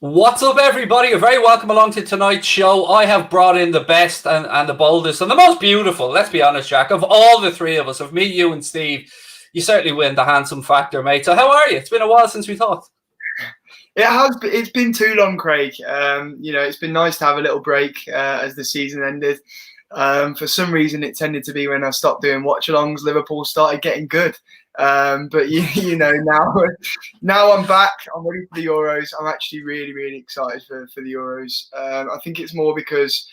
What's up, everybody? You're very welcome along to tonight's show. I have brought in the best and the boldest and the most beautiful, let's be honest, Jack, of all the three of us, of me, you and Steve. You certainly win the handsome factor, mate. So how are you? It's been a while since we talked. It's been too long, Craig. It's been nice to have a little break as the season ended. For some reason, it tended to be when I stopped doing watch-alongs, Liverpool started getting good. But now I'm back. I'm ready for the Euros. I'm actually really, really excited for the Euros. I think it's more because,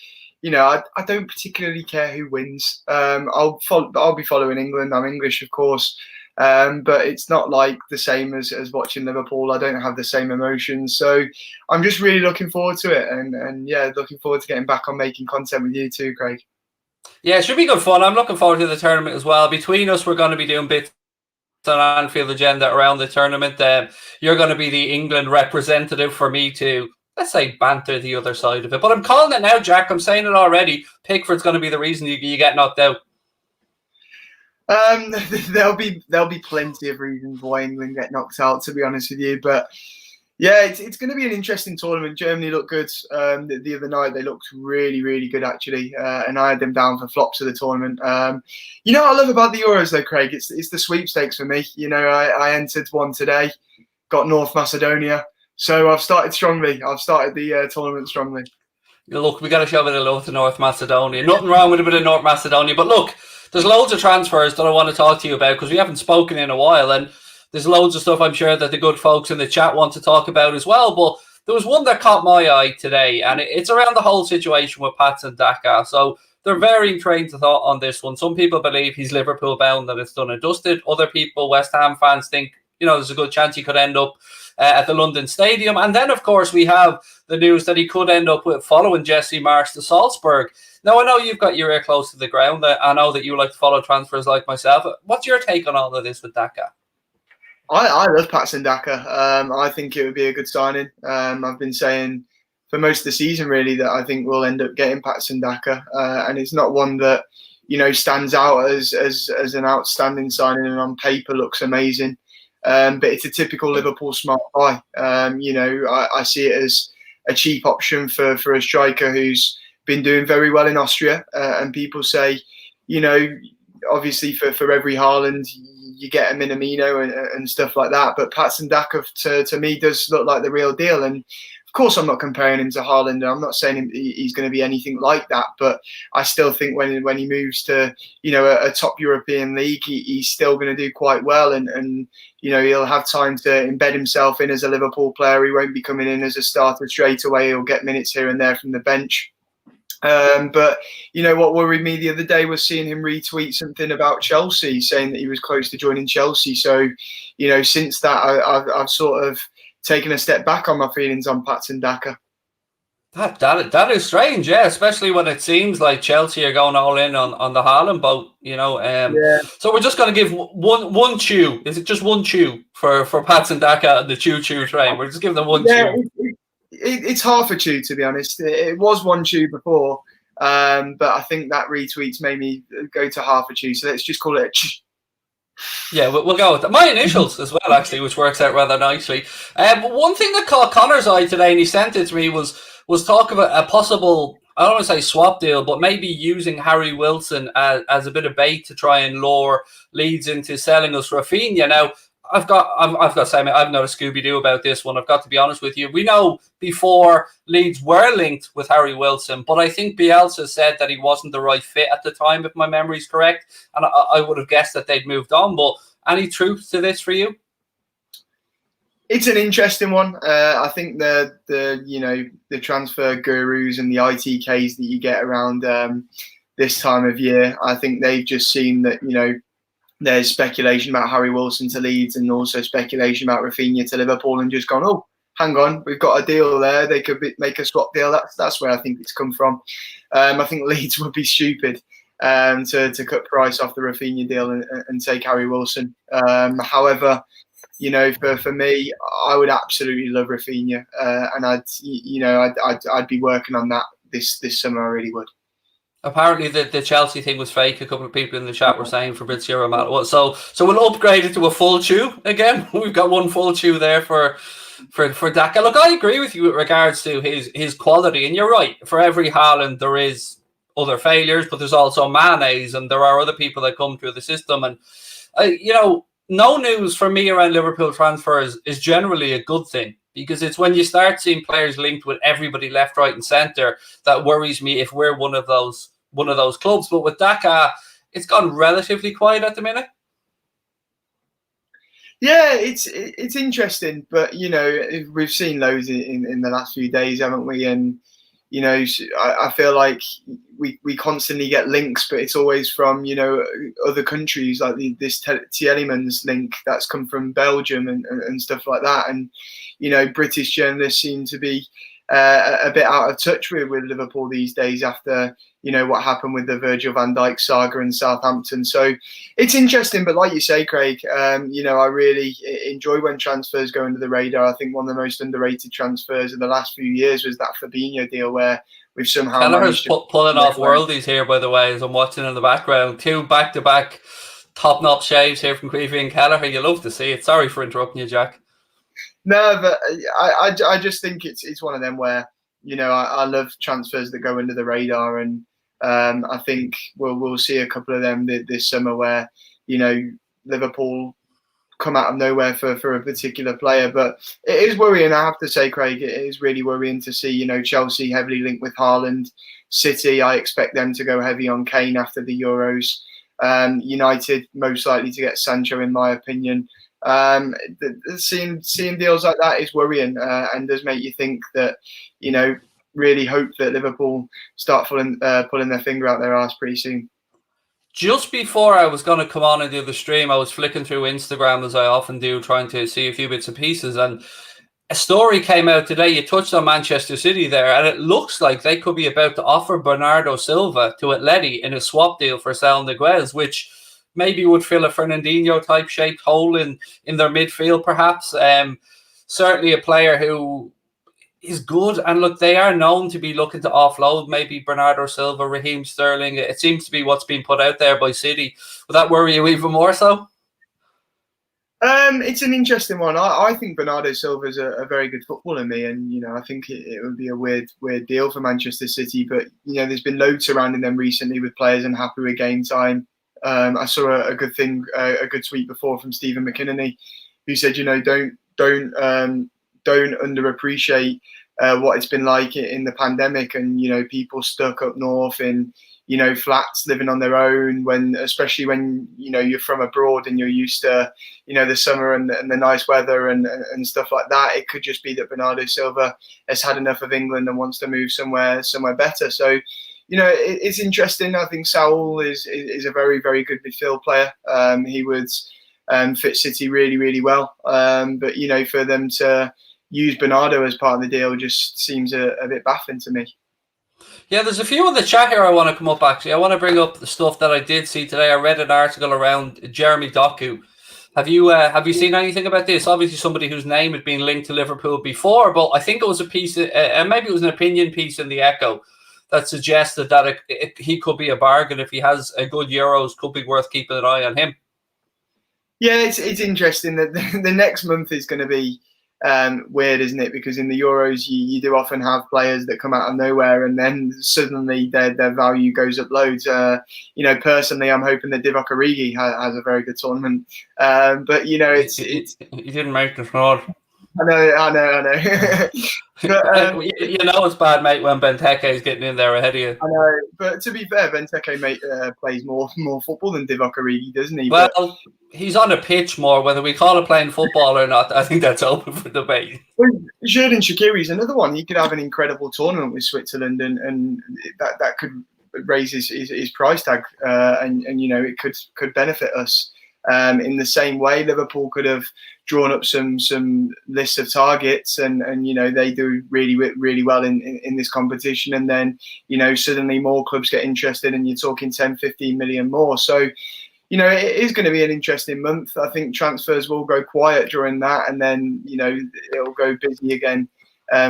I don't particularly care who wins. I'll be following England. I'm English, of course. But it's not like the same as watching Liverpool. I don't have the same emotions. So I'm just really looking forward to it. And looking forward to getting back on making content with you too, Craig. Yeah, it should be good fun. I'm looking forward to the tournament as well. Between us, we're going to be doing bits on Anfield agenda around the tournament. You're going to be the England representative for me to, let's say, banter the other side of it. But I'm calling it now, Jack. I'm saying it already. Pickford's going to be the reason you get knocked out. There'll be plenty of reasons why England get knocked out, to be honest with you. But yeah, it's going to be an interesting tournament. Germany looked good the other night. They looked really, really good, actually. And I had them down for flops of the tournament. What I love about the Euros, though, Craig? It's the sweepstakes for me. I entered one today, got North Macedonia. So I've started strongly. I've started the tournament strongly. Look, we got to show a bit of love to North Macedonia. Nothing wrong with a bit of North Macedonia. But look, there's loads of transfers that I want to talk to you about because we haven't spoken in a while. And there's loads of stuff I'm sure that the good folks in the chat want to talk about as well. But there was one that caught my eye today, and it's around the whole situation with Patson Daka. So they're varying trains of thought on this one. Some people believe he's Liverpool bound, that it's done and dusted. Other people, West Ham fans, think, there's a good chance he could end up at the London Stadium. And then, of course, we have the news that he could end up with following Jesse Marsch to Salzburg. Now, I know you've got your ear close to the ground. I know that you like to follow transfers like myself. What's your take on all of this with Daka? I love Patson Daka. I think it would be a good signing. I've been saying for most of the season, really, that I think we'll end up getting Patson Daka. And it's not one that, stands out as an outstanding signing and on paper looks amazing. But it's a typical Liverpool smart buy. I see it as a cheap option for a striker who's been doing very well in Austria. And people say, obviously for every Haaland, you get a Minamino and stuff like that. But Patson Daka, to me, does look like the real deal. And of course, I'm not comparing him to Haaland. I'm not saying he's going to be anything like that. But I still think when he moves to, a top European league, he's still going to do quite well. And he'll have time to embed himself in as a Liverpool player. He won't be coming in as a starter straight away. He'll get minutes here and there from the bench. But what worried me the other day was seeing him retweet something about Chelsea, saying that he was close to joining Chelsea. So, since that, I've sort of taken a step back on my feelings on Patson Daka. That is strange, yeah, especially when it seems like Chelsea are going all in on the Haaland boat, Yeah. So we're just going to give one chew. Is it just one chew for Patson Daka and the choo-choo train? We're just giving them one chew. It's half a chew, to be honest. It was one chew before, but I think that retweets made me go to half a chew. So let's just call it a chew. Yeah, we'll go with that. My initials as well, actually, which works out rather nicely. One thing that caught Connor's eye today, and he sent it to me, was talk about a possible, I don't want to say swap deal, but maybe using Harry Wilson as a bit of bait to try and lure Leeds into selling us RAPHINHA. Now, I've got to say, I'm not a Scooby-Doo about this one. I've got to be honest with you. We know before Leeds were linked with Harry Wilson, but I think Bielsa said that he wasn't the right fit at the time, if my memory is correct. And I would have guessed that they'd moved on. But any truth to this for you? It's an interesting one. I think the transfer gurus and the ITKs that you get around this time of year, I think they've just seen that, there's speculation about Harry Wilson to Leeds and also speculation about RAPHINHA to Liverpool and just gone, oh, hang on, we've got a deal there. They could make a swap deal. That's where I think it's come from. I think Leeds would be stupid to cut price off the RAPHINHA deal and take Harry Wilson. However, for me, I would absolutely love RAPHINHA, and I'd be working on that this summer. I really would. Apparently the Chelsea thing was fake. A couple of people in the chat were saying Fabrizio Romano. So we'll upgrade it to a full chew again. We've got one full chew there for for Daka. Look, I agree with you with regards to his quality, and you're right. For every Haaland, there is other failures, but there's also Mane's, and there are other people that come through the system. And no news for me around Liverpool transfers is generally a good thing, because it's when you start seeing players linked with everybody left, right, and centre that worries me if we're one of those clubs. But with Daka, it's gone relatively quiet at the minute. Yeah, it's interesting, but we've seen loads in the last few days, haven't we? And I feel like we constantly get links, but it's always from other countries, like this Tielemans link that's come from Belgium and stuff like that. And British journalists seem to be a bit out of touch with Liverpool these days after what happened with the Virgil van Dijk saga in Southampton. So it's interesting, but like you say, Craig, I really enjoy when transfers go under the radar. I think one of the most underrated transfers of the last few years was that Fabinho deal, where we've somehow Kelleher's pulling off worldies here, by the way, as I'm watching in the background. 2 back-to-back top-notch shaves here from Creevy and Kelleher. You love to see it. Sorry for interrupting you, Jack. No, but I just think it's one of them where I love transfers that go under the radar, and I think we'll see a couple of them this summer where Liverpool come out of nowhere for a particular player. But it is worrying, I have to say, Craig. It is really worrying to see Chelsea heavily linked with Haaland. City, I expect them to go heavy on Kane after the Euros. United most likely to get Sancho, in my opinion. Seeing deals like that is worrying, and does make you think that really hope that Liverpool start pulling their finger out their arse pretty soon. Just before I was going to come on and do the stream, I was flicking through Instagram, as I often do, trying to see a few bits and pieces, and a story came out today. You touched on Manchester City there, and it looks like they could be about to offer Bernardo Silva to Atleti in a swap deal for Saul Niguez, which maybe would fill a Fernandinho-type shaped hole in their midfield, perhaps. Certainly a player who is good. And look, they are known to be looking to offload maybe Bernardo Silva, Raheem Sterling. It seems to be what's being put out there by City. Would that worry you even more so? It's an interesting one. I think Bernardo Silva is a very good footballer, and I think it would be a weird deal for Manchester City. But there's been loads surrounding them recently with players unhappy with game time. I saw a good tweet before from Stephen McKinney, who said, don't underappreciate what it's been like in the pandemic, and people stuck up north in flats living on their own, especially when you're from abroad and you're used to the summer and the nice weather and stuff like that. It could just be that Bernardo Silva has had enough of England and wants to move somewhere better. So it's interesting. I think Saul is a very, very good midfield player. He would fit City really, really well. But for them to use Bernardo as part of the deal just seems a bit baffling to me. Yeah, there's a few in the chat here I want to come up, actually. I want to bring up the stuff that I did see today. I read an article around Jeremy Doku. Have you seen anything about this? Obviously, somebody whose name had been linked to Liverpool before, but I think it was a piece, maybe it was an opinion piece in the Echo that suggested that he could be a bargain if he has a good Euros, could be worth keeping an eye on him. Yeah, it's interesting that the next month is going to be weird, isn't it? Because in the Euros, you do often have players that come out of nowhere and then suddenly their value goes up loads. Personally, I'm hoping that Divock Origi has a very good tournament. But he didn't make the squad. I know. But, it's bad, mate, when Benteke is getting in there ahead of you. I know, but to be fair, Benteke plays more football than Divock Origi, doesn't he? Well, he's on a pitch more. Whether we call it playing football or not, I think that's open for debate. Xherdan Shaqiri is another one. He could have an incredible tournament with Switzerland, and that could raise his price tag, and it could benefit us. In the same way, Liverpool could have drawn up some lists of targets, and they do really, really well in this competition, and then suddenly more clubs get interested, and you're talking 10-15 million more. So it is going to be an interesting month. I think transfers will go quiet during that, and then it'll go busy again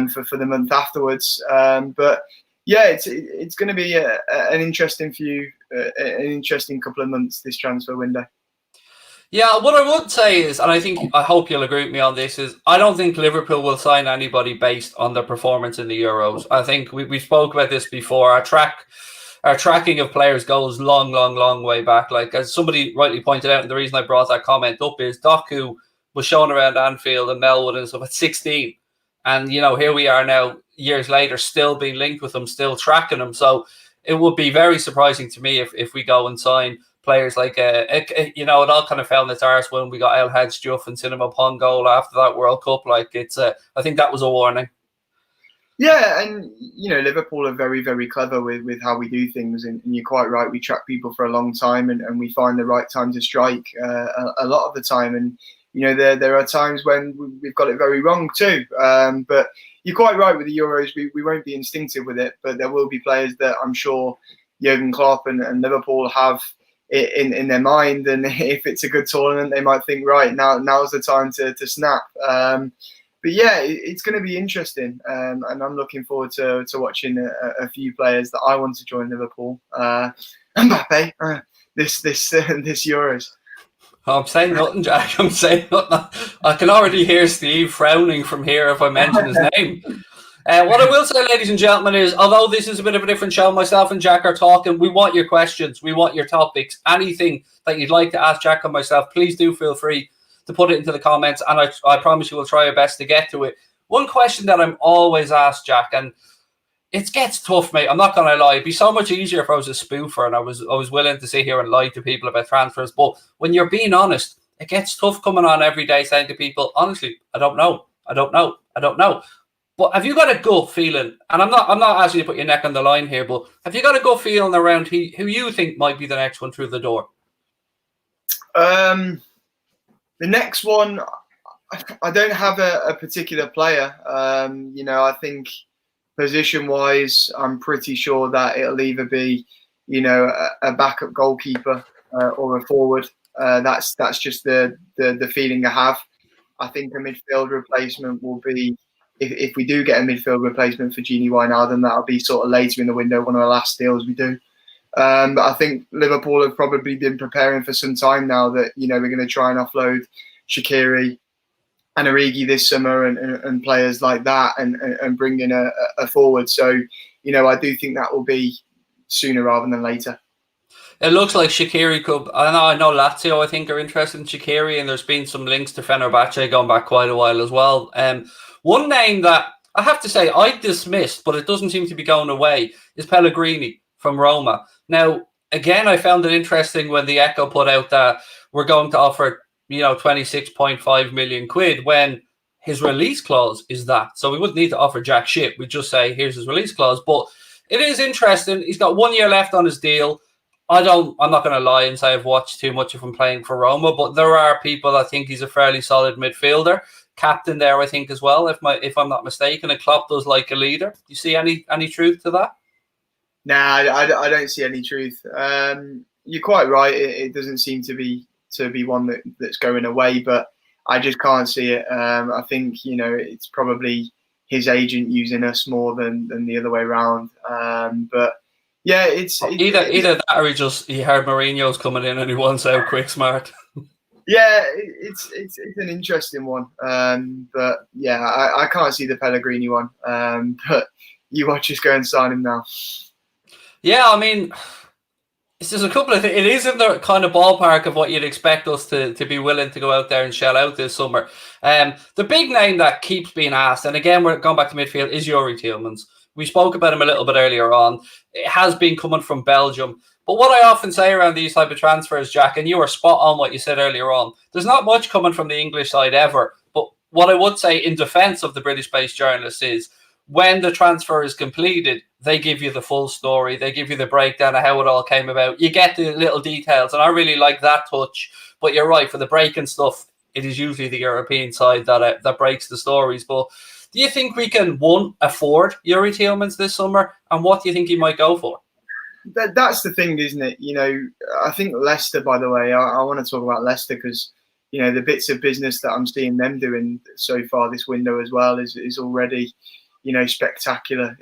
for the month afterwards. But yeah, it's going to be an interesting couple of months, this transfer window. Yeah, what I would say is, and I hope you'll agree with me on this, is I don't think Liverpool will sign anybody based on their performance in the Euros. I think we spoke about this before. Our tracking of players goes long, long, long way back. Like, as somebody rightly pointed out, and the reason I brought that comment up is Doku was shown around Anfield and Melwood and stuff at 16. And, here we are now, years later, still being linked with them, still tracking them. So it would be very surprising to me if we go and sign players like, it all kind of fell in its arse when we got El Hadj Diouf and Cinema Pongola after that World Cup. Like, I think that was a warning. Yeah, and Liverpool are very, very clever with how we do things, and you're quite right. We track people for a long time, and we find the right time to strike a lot of the time. And there are times when we've got it very wrong too. But you're quite right with the Euros. We won't be instinctive with it, but there will be players that I'm sure Jurgen Klopp and Liverpool have in their mind, and if it's a good tournament, they might think, right, now's the time to snap. But yeah, it's going to be interesting, and I'm looking forward to watching a few players that I want to join Liverpool. Mbappé, this Euros. I'm saying nothing, Jack. I'm saying nothing. I can already hear Steve frowning from here if I mention his name. What I will say, ladies and gentlemen, is although this is a bit of a different show, myself and Jack are talking, we want your questions, we want your topics, anything that you'd like to ask Jack and myself, please do feel free to put it into the comments, and I promise you we'll try our best to get to it. One question that I'm always asked, Jack, and it gets tough, mate. I'm not going to lie. It'd be so much easier if I was a spoofer and I was willing to sit here and lie to people about transfers. But when you're being honest, it gets tough coming on every day saying to people, honestly, I don't know. But have you got a gut feeling? And I'm not asking you to put your neck on the line here, but have you got a gut feeling around who you think might be the next one through the door? The next one, I don't have a particular player. I think position-wise, I'm pretty sure that it'll either be, a backup goalkeeper or a forward. That's just the feeling I have. I think a midfield replacement will be, if we do get a midfield replacement for Gini Wijnaldum, that'll be sort of later in the window, one of the last deals we do. But I think Liverpool have probably been preparing for some time now that, we're going to try and offload Shaqiri and Origi this summer and players like that and bring in a forward. So, I do think that will be sooner rather than later. It looks like Shaqiri could. I know Lazio, I think, are interested in Shaqiri, and there's been some links to Fenerbahce going back quite a while as well. One name that I have to say I dismissed, but it doesn't seem to be going away, is Pellegrini from Roma. Now, again, I found it interesting when the Echo put out that we're going to offer 26.5 million quid when his release clause is that. So we wouldn't need to offer jack shit. We'd just say, here's his release clause. But it is interesting. He's got 1 year left on his deal. I'm not going to lie and say I've watched too much of him playing for Roma, but there are people that think he's a fairly solid midfielder. Captain there, I think, as well, if I'm not mistaken. And Klopp does like a leader. Do you see any truth to that? Nah, I don't see any truth. You're quite right. It doesn't seem to be one that's going away, but I just can't see it. I think it's probably his agent using us more than the other way around. But yeah, it's either that or he heard Mourinho's coming in and he wants out quick smart. Yeah, it's an interesting one. But yeah, I can't see the Pellegrini one. But you watch us go and sign him now. Yeah, I mean, it's just a couple of things. It is in the kind of ballpark of what you'd expect us to be willing to go out there and shell out this summer. The big name that keeps being asked, and again, we're going back to midfield, is Youri Tielemans. We spoke about him a little bit earlier on. It has been coming from Belgium. But what I often say around these type of transfers, Jack, and you were spot on what you said earlier on, there's not much coming from the English side ever. But what I would say in defence of the British-based journalists is when the transfer is completed, they give you the full story. They give you the breakdown of how it all came about. You get the little details, and I really like that touch. But you're right, for the breaking stuff, it is usually the European side that breaks the stories. But do you think we can, one, afford Youri Tielemans this summer? And what do you think he might go for? That's the thing, isn't it? I think Leicester, by the way, I want to talk about Leicester because, the bits of business that I'm seeing them doing so far this window as well is already, spectacular.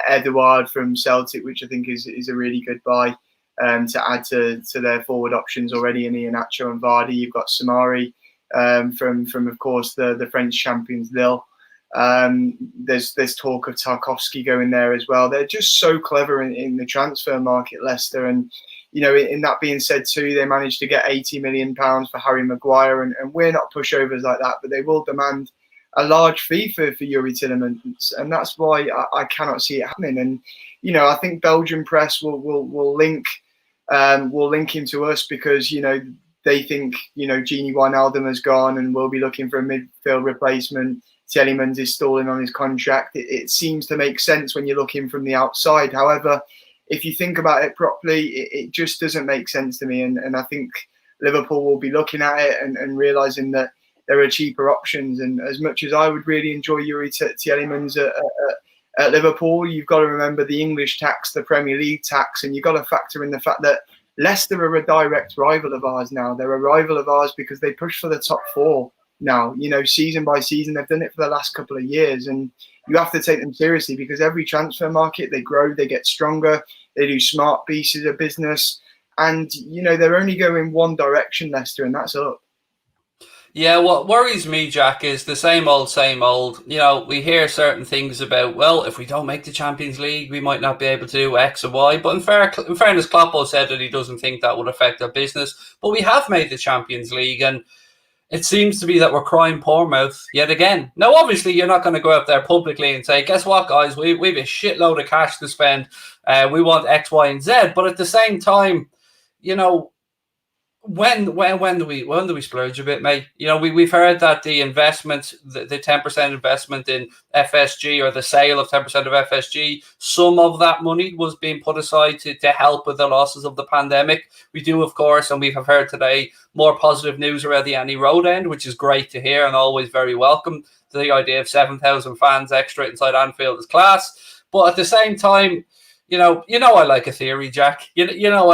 Edouard from Celtic, which I think is a really good buy. to add to their forward options already in Iheanacho and Vardy. You've got Samari from of course the French champions Lille. There's talk of Tarkowski going there as well. They're just so clever in the transfer market, Leicester. And in that being said too, they managed to get £80 million for Harry Maguire, and we're not pushovers like that, but they will demand a large fee for Yuri Tillemans, and that's why I cannot see it happening. And I think Belgian press will link him to us because they think Gini Wijnaldum has gone and we'll be looking for a midfield replacement. Tillemans is stalling on his contract. It seems to make sense when you're looking from the outside. However, if you think about it properly, it just doesn't make sense to me. And I think Liverpool will be looking at it and realising that there are cheaper options. And as much as I would really enjoy Yuri Tillemans at Liverpool, you've got to remember the English tax, the Premier League tax, and you've got to factor in the fact that Leicester are a direct rival of ours now. They're a rival of ours because they push for the top four now. Season by season, they've done it for the last couple of years. And you have to take them seriously because every transfer market, they grow, they get stronger, they do smart pieces of business. And, they're only going one direction, Leicester, and that's up. Yeah, what worries me, Jack, is the same old, same old. We hear certain things about, well, if we don't make the Champions League, we might not be able to do X and Y. But in fairness, Kloppo said that he doesn't think that would affect our business. But we have made the Champions League, and it seems to be that we're crying poor mouth yet again. Now, obviously, you're not going to go out there publicly and say, guess what, guys, we've a shitload of cash to spend. We want X, Y, and Z. But at the same time, when do we splurge a bit, mate? We've heard that the investment, the 10% investment in FSG, or the sale of 10% of FSG, some of that money was being put aside to help with the losses of the pandemic. We do, of course, and we have heard today more positive news around the Annie Road end, which is great to hear and always very welcome. The idea of 7,000 fans extra inside Anfield is class, but at the same time, I like a theory, Jack. I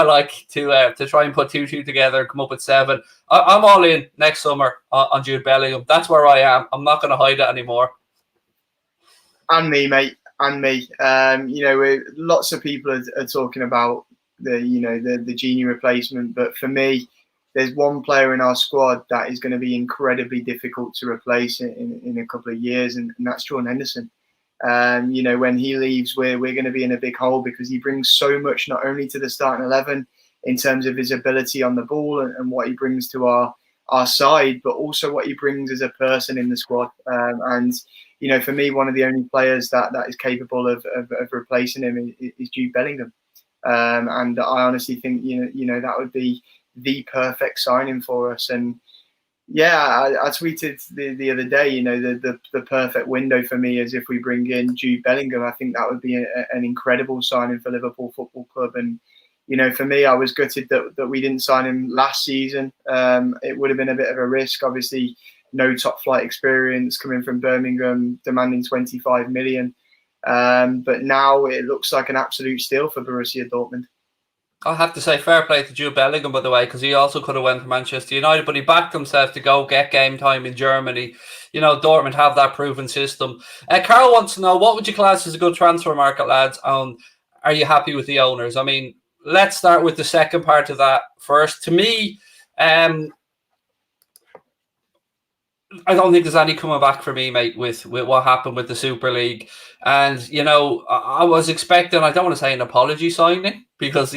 like to try and put two together and come up with 7. I'm all in next summer on Jude Bellingham. That's where I am. I'm not going to hide it anymore. And me, mate, and me. Lots of people are talking about the Gini replacement, but for me, there's one player in our squad that is going to be incredibly difficult to replace in a couple of years, and that's Jordan Henderson. When he leaves, we're going to be in a big hole because he brings so much, not only to the starting 11 in terms of his ability on the ball and what he brings to our side, but also what he brings as a person in the squad. For me, one of the only players that is capable of replacing him is Jude Bellingham. And I honestly think that would be the perfect signing for us. And yeah, I tweeted the other day, the perfect window for me is if we bring in Jude Bellingham. I think that would be an incredible signing for Liverpool Football Club. And, for me, I was gutted that we didn't sign him last season. It would have been a bit of a risk. Obviously, no top flight experience coming from Birmingham, demanding 25 million. But now it looks like an absolute steal for Borussia Dortmund. I have to say fair play to Jude Bellingham, by the way, because he also could have went to Manchester United, but he backed himself to go get game time in Germany. Dortmund have that proven system. Carl wants to know, what would you class as a good transfer market, lads? Are you happy with the owners? I mean, let's start with the second part of that first. To me, I don't think there's any coming back for me, mate, with what happened with the Super League. And, I was expecting, I don't want to say an apology signing, because,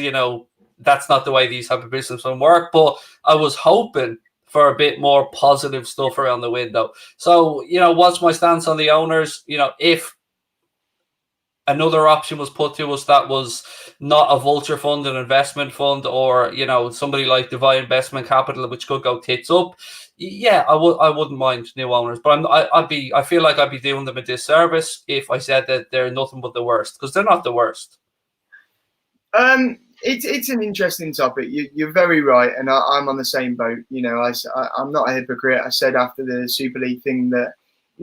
that's not the way these type of businessmen work. But I was hoping for a bit more positive stuff around the window. So, what's my stance on the owners? If another option was put to us that was not a vulture fund, an investment fund, or, somebody like Divine Investment Capital, which could go tits up, yeah, I wouldn't mind new owners, but I feel like I'd be doing them a disservice if I said that they're nothing but the worst, because they're not the worst. It's an interesting topic. You're very right, and I'm on the same boat. I'm not a hypocrite. I said after the Super League thing that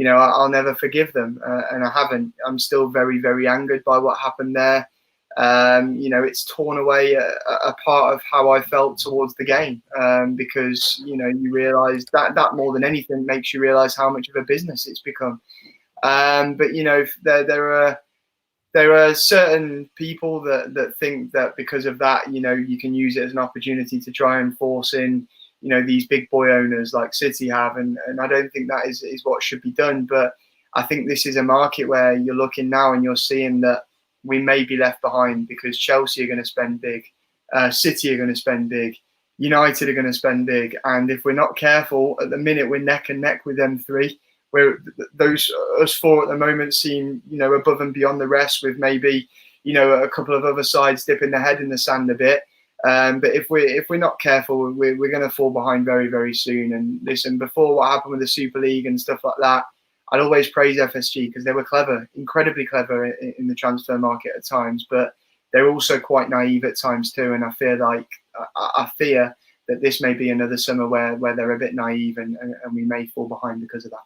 I'll never forgive them, and I haven't. I'm still very, very angered by what happened there. It's torn away a part of how I felt towards the game, because you realise that more than anything makes you realise how much of a business it's become. But there there are certain people that think that because of that, you can use it as an opportunity to try and force in, these big boy owners like City have, and I don't think that is what should be done. But I think this is a market where you're looking now and you're seeing that we may be left behind because Chelsea are going to spend big, City are going to spend big, United are going to spend big, and if we're not careful, at the minute we're neck and neck with them three. Where us four at the moment seem, above and beyond the rest, with maybe, a couple of other sides dipping their head in the sand a bit. But if we're not careful, we're going to fall behind very, very soon. And listen, before what happened with the Super League and stuff like that, I'd always praise FSG because they were clever, incredibly clever in the transfer market at times. But they're also quite naive at times too. And I fear that this may be another summer where they're a bit naive and we may fall behind because of that.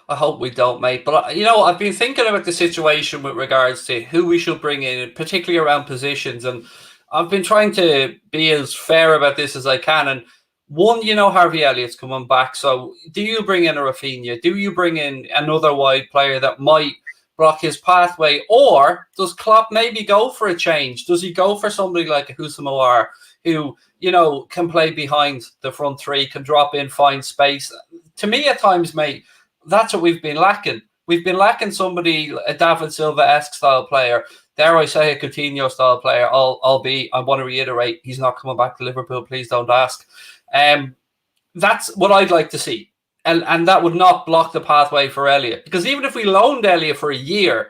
I hope we don't, mate. But, I've been thinking about the situation with regards to who we should bring in, particularly around positions. And I've been trying to be as fair about this as I can. And one, Harvey Elliott's coming back. So do you bring in a RAPHINHA? Do you bring in another wide player that might block his pathway? Or does Klopp maybe go for a change? Does he go for somebody like a Houssam who, can play behind the front three, can drop in, find space? To me, at times, mate, that's what we've been lacking. We've been lacking somebody, a David Silva-esque style player. Dare I say a Coutinho style player, albeit I want to reiterate, he's not coming back to Liverpool. Please don't ask. That's what I'd like to see. And that would not block the pathway for Elliott. Because even if we loaned Elliott for a year,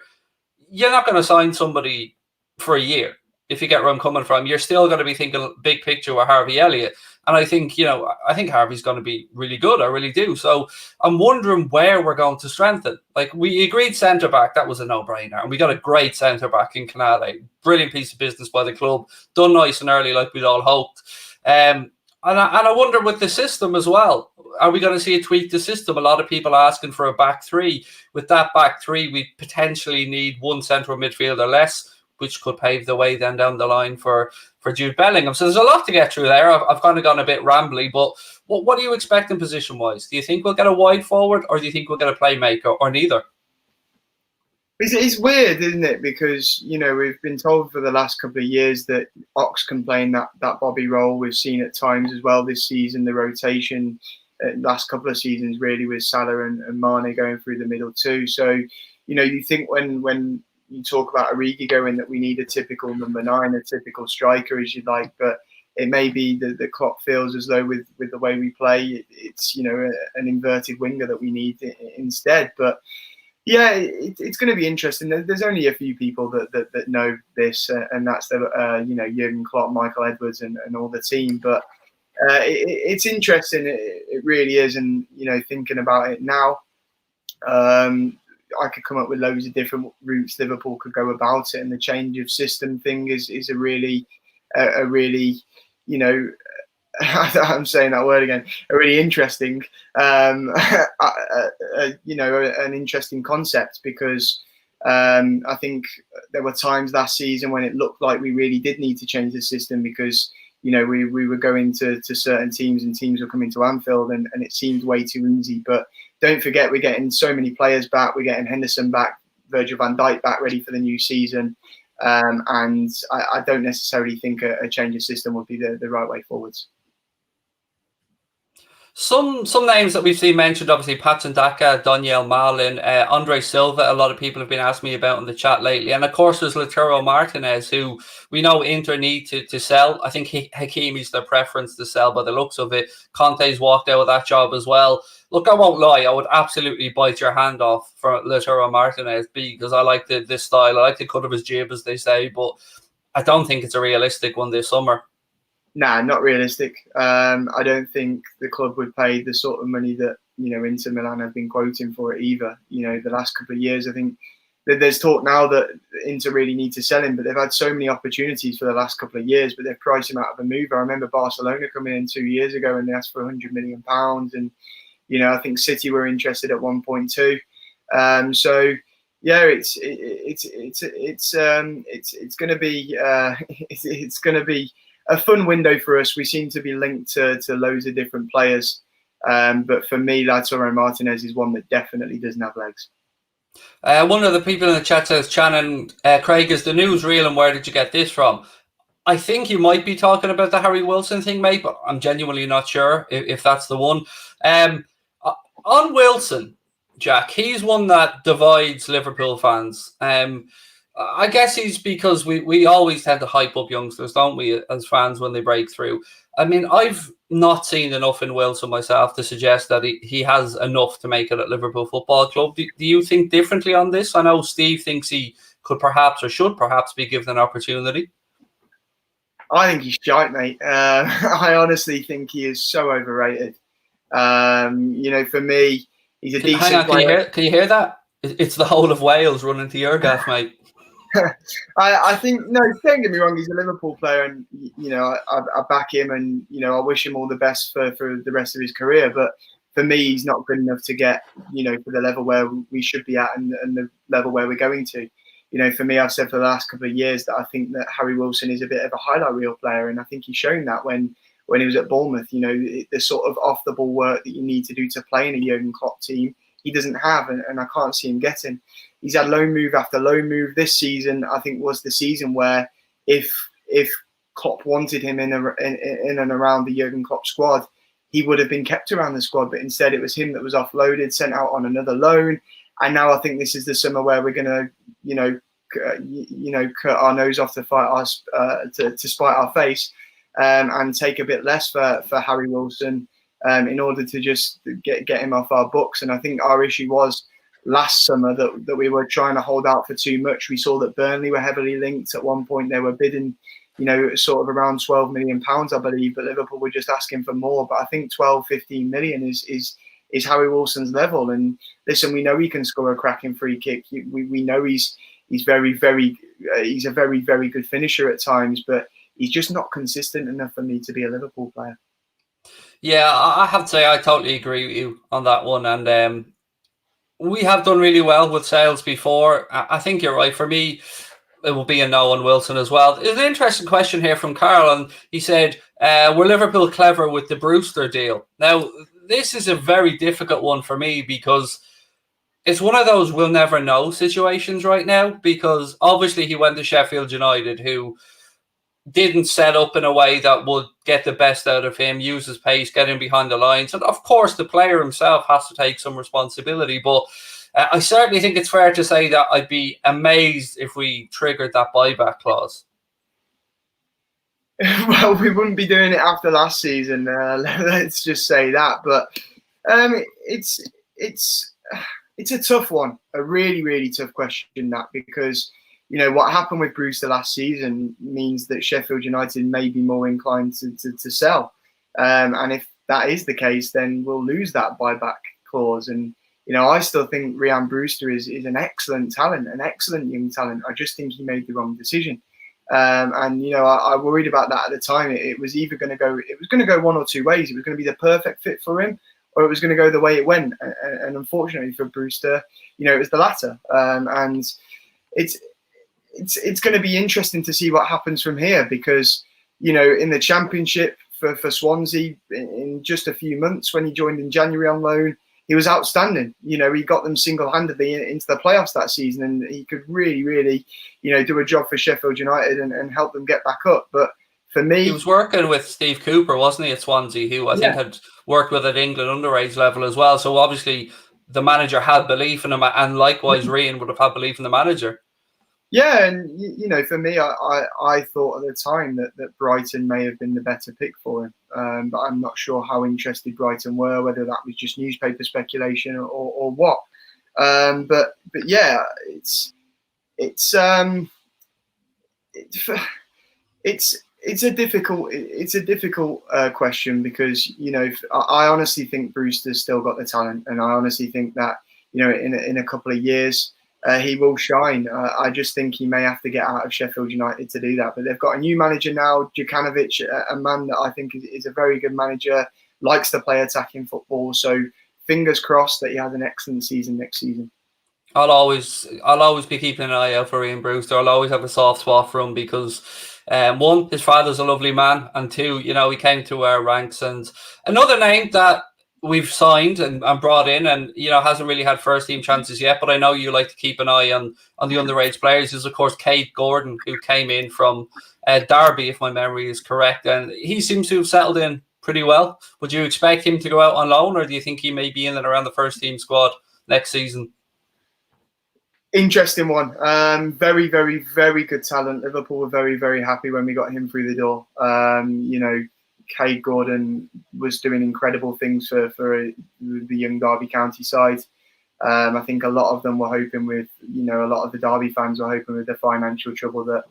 you're not going to sign somebody for a year. If you get where I'm coming from, you're still going to be thinking big picture with Harvey Elliott. And I think, I think Harvey's going to be really good. I really do. So I'm wondering where we're going to strengthen. Like, we agreed centre-back. That was a no-brainer. And we got a great centre-back in Canale. Brilliant piece of business by the club. Done nice and early like we'd all hoped. And I wonder with the system as well. Are we going to see a tweak the system? A lot of people asking for a back three. With that back three, we potentially need one central midfielder less, which could pave the way then down the line for Jude Bellingham. So there's a lot to get through there. I've kind of gone a bit rambly, but what are you expecting position-wise? Do you think we'll get a wide forward, or do you think we'll get a playmaker, or neither? It's weird, isn't it? Because, we've been told for the last couple of years that Ox can play in that Bobby role. We've seen at times as well this season, the rotation last couple of seasons really with Salah and Mane going through the middle too. So, you think when you talk about Origi going that we need a typical number 9, a typical striker, as you'd like, but it may be that the Klopp feels as though with the way we play, it's an inverted winger that we need instead. But yeah, it's going to be interesting. There's only a few people that know this, and that's Jurgen Klopp, Michael Edwards, and all the team. But it's interesting. It really is, and thinking about it now. I could come up with loads of different routes Liverpool could go about it, and the change of system thing is a really I'm saying that word again, a really interesting an interesting concept, because I think there were times last season when it looked like we really did need to change the system because we were going to certain teams and teams were coming to Anfield and it seemed way too easy. But don't forget, we're getting so many players back. We're getting Henderson back, Virgil van Dijk back, ready for the new season. And I don't necessarily think a change of system would be the right way forwards. Some names that we've seen mentioned, obviously Patson Daka, Daniel Malin, Andre Silva, a lot of people have been asking me about in the chat lately. And of course there's Lautaro Martinez, who we know Inter need to sell. I think Hakimi's their preference to sell by the looks of it. Conte's walked out of that job as well. Look, I won't lie, I would absolutely bite your hand off for Lautaro Martinez because I like this style. I like the cut of his jib, as they say, but I don't think it's a realistic one this summer. Nah, not realistic. I don't think the club would pay the sort of money that Inter Milan have been quoting for it either. The last couple of years, I think there's talk now that Inter really need to sell him, but they've had so many opportunities for the last couple of years, but they've priced him out of a move. I remember Barcelona coming in 2 years ago and they asked for £100 million, and I think City were interested at 1.2. So yeah, it's going to be it's going to be a fun window for us. We seem to be linked to loads of different players. But for me, Lautaro Martinez is one that definitely doesn't have legs. One of the people in the chat says, Shannon, Craig, is the news real and where did you get this from? I think you might be talking about the Harry Wilson thing, mate, but I'm genuinely not sure if that's the one. On Wilson, Jack, he's one that divides Liverpool fans. I guess he's because we always tend to hype up youngsters, don't we, as fans when they break through. I mean, I've not seen enough in Wilson myself to suggest that he has enough to make it at Liverpool Football Club. Do you think differently on this? I know Steve thinks he could perhaps or should perhaps be given an opportunity. I think he's shite, mate. I honestly think he is so overrated. For me, he's a decent player. Can you hear that? It's the whole of Wales running to your gaff, mate. I think, no, don't get me wrong, he's a Liverpool player and, I back him and, I wish him all the best for the rest of his career. But for me, he's not good enough to get, for the level where we should be at and the level where we're going to. For me, I've said for the last couple of years that I think that Harry Wilson is a bit of a highlight reel player. And I think he's shown that when he was at Bournemouth, the sort of off the ball work that you need to do to play in a Jurgen Klopp team, he doesn't have. And I can't see him getting. He's had loan move after loan move. This season, I think, was the season where if Klopp wanted him in and around the Jurgen Klopp squad, he would have been kept around the squad. But instead, it was him that was offloaded, sent out on another loan. And now I think this is the summer where we're going to, cut our nose off to fight us to spite our face, and take a bit less for Harry Wilson in order to just get him off our books. And I think our issue was last summer that we were trying to hold out for too much. We saw that Burnley were heavily linked. At one point, they were bidding, sort of around £12 million, I believe, but Liverpool were just asking for more. But I think 12, 15 million is Harry Wilson's level. And listen, we know he can score a cracking free kick. We know he's very, very, he's a very, very good finisher at times, but he's just not consistent enough for me to be a Liverpool player. Yeah, I have to say I totally agree with you on that one. And we have done really well with sales before. I think you're right. For me, it will be a no on Wilson as well. There's an interesting question here from Carl, and he said, were Liverpool clever with the Brewster deal? Now, this is a very difficult one for me because it's one of those we'll never know situations right now, because obviously he went to Sheffield United, who didn't set up in a way that would get the best out of him, use his pace, get him behind the lines. And of course, the player himself has to take some responsibility. But I certainly think it's fair to say that I'd be amazed if we triggered that buyback clause. Well, we wouldn't be doing it after last season. Let's just say that. But it's a tough one, a really, really tough question, that, because what happened with Brewster last season means that Sheffield United may be more inclined to sell. And if that is the case, then we'll lose that buyback clause. And, I still think Ryan Brewster is an excellent talent, an excellent young talent. I just think he made the wrong decision. I worried about that at the time. It was either going to go one or two ways. It was going to be the perfect fit for him, or it was going to go the way it went. And unfortunately for Brewster, it was the latter. And it's going to be interesting to see what happens from here, because, in the Championship for Swansea in just a few months, when he joined in January on loan, he was outstanding. He got them single-handedly into the playoffs that season, and he could really, really, do a job for Sheffield United and help them get back up. But for me, he was working with Steve Cooper, wasn't he, at Swansea, who I think had worked with at England underage level as well. So obviously the manager had belief in him, and likewise Ryan would have had belief in the manager. Yeah, and for me, I thought at the time that Brighton may have been the better pick for him, but I'm not sure how interested Brighton were, whether that was just newspaper speculation or what. But yeah, it's a difficult question, because I honestly think Brewster's still got the talent, and I honestly think that in a couple of years, he will shine. I just think he may have to get out of Sheffield United to do that. But they've got a new manager now, Djukanovic, a man that I think is a very good manager, likes to play attacking football. So fingers crossed that he has an excellent season next season. I'll always be keeping an eye out for Ian Brewster. I'll always have a soft spot for him because, one, his father's a lovely man, and two, he came to our ranks. And another name that we've signed and brought in, and hasn't really had first team chances yet. But I know you like to keep an eye on the underage players. Is of course Kate Gordon, who came in from Derby, if my memory is correct, and he seems to have settled in pretty well. Would you expect him to go out on loan, or do you think he may be in and around the first team squad next season? Interesting one. Very, very, very good talent. Liverpool were very, very happy when we got him through the door. Cade Gordon was doing incredible things for the young Derby County side. I think a lot of them were hoping with, a lot of the Derby fans were hoping with the financial trouble that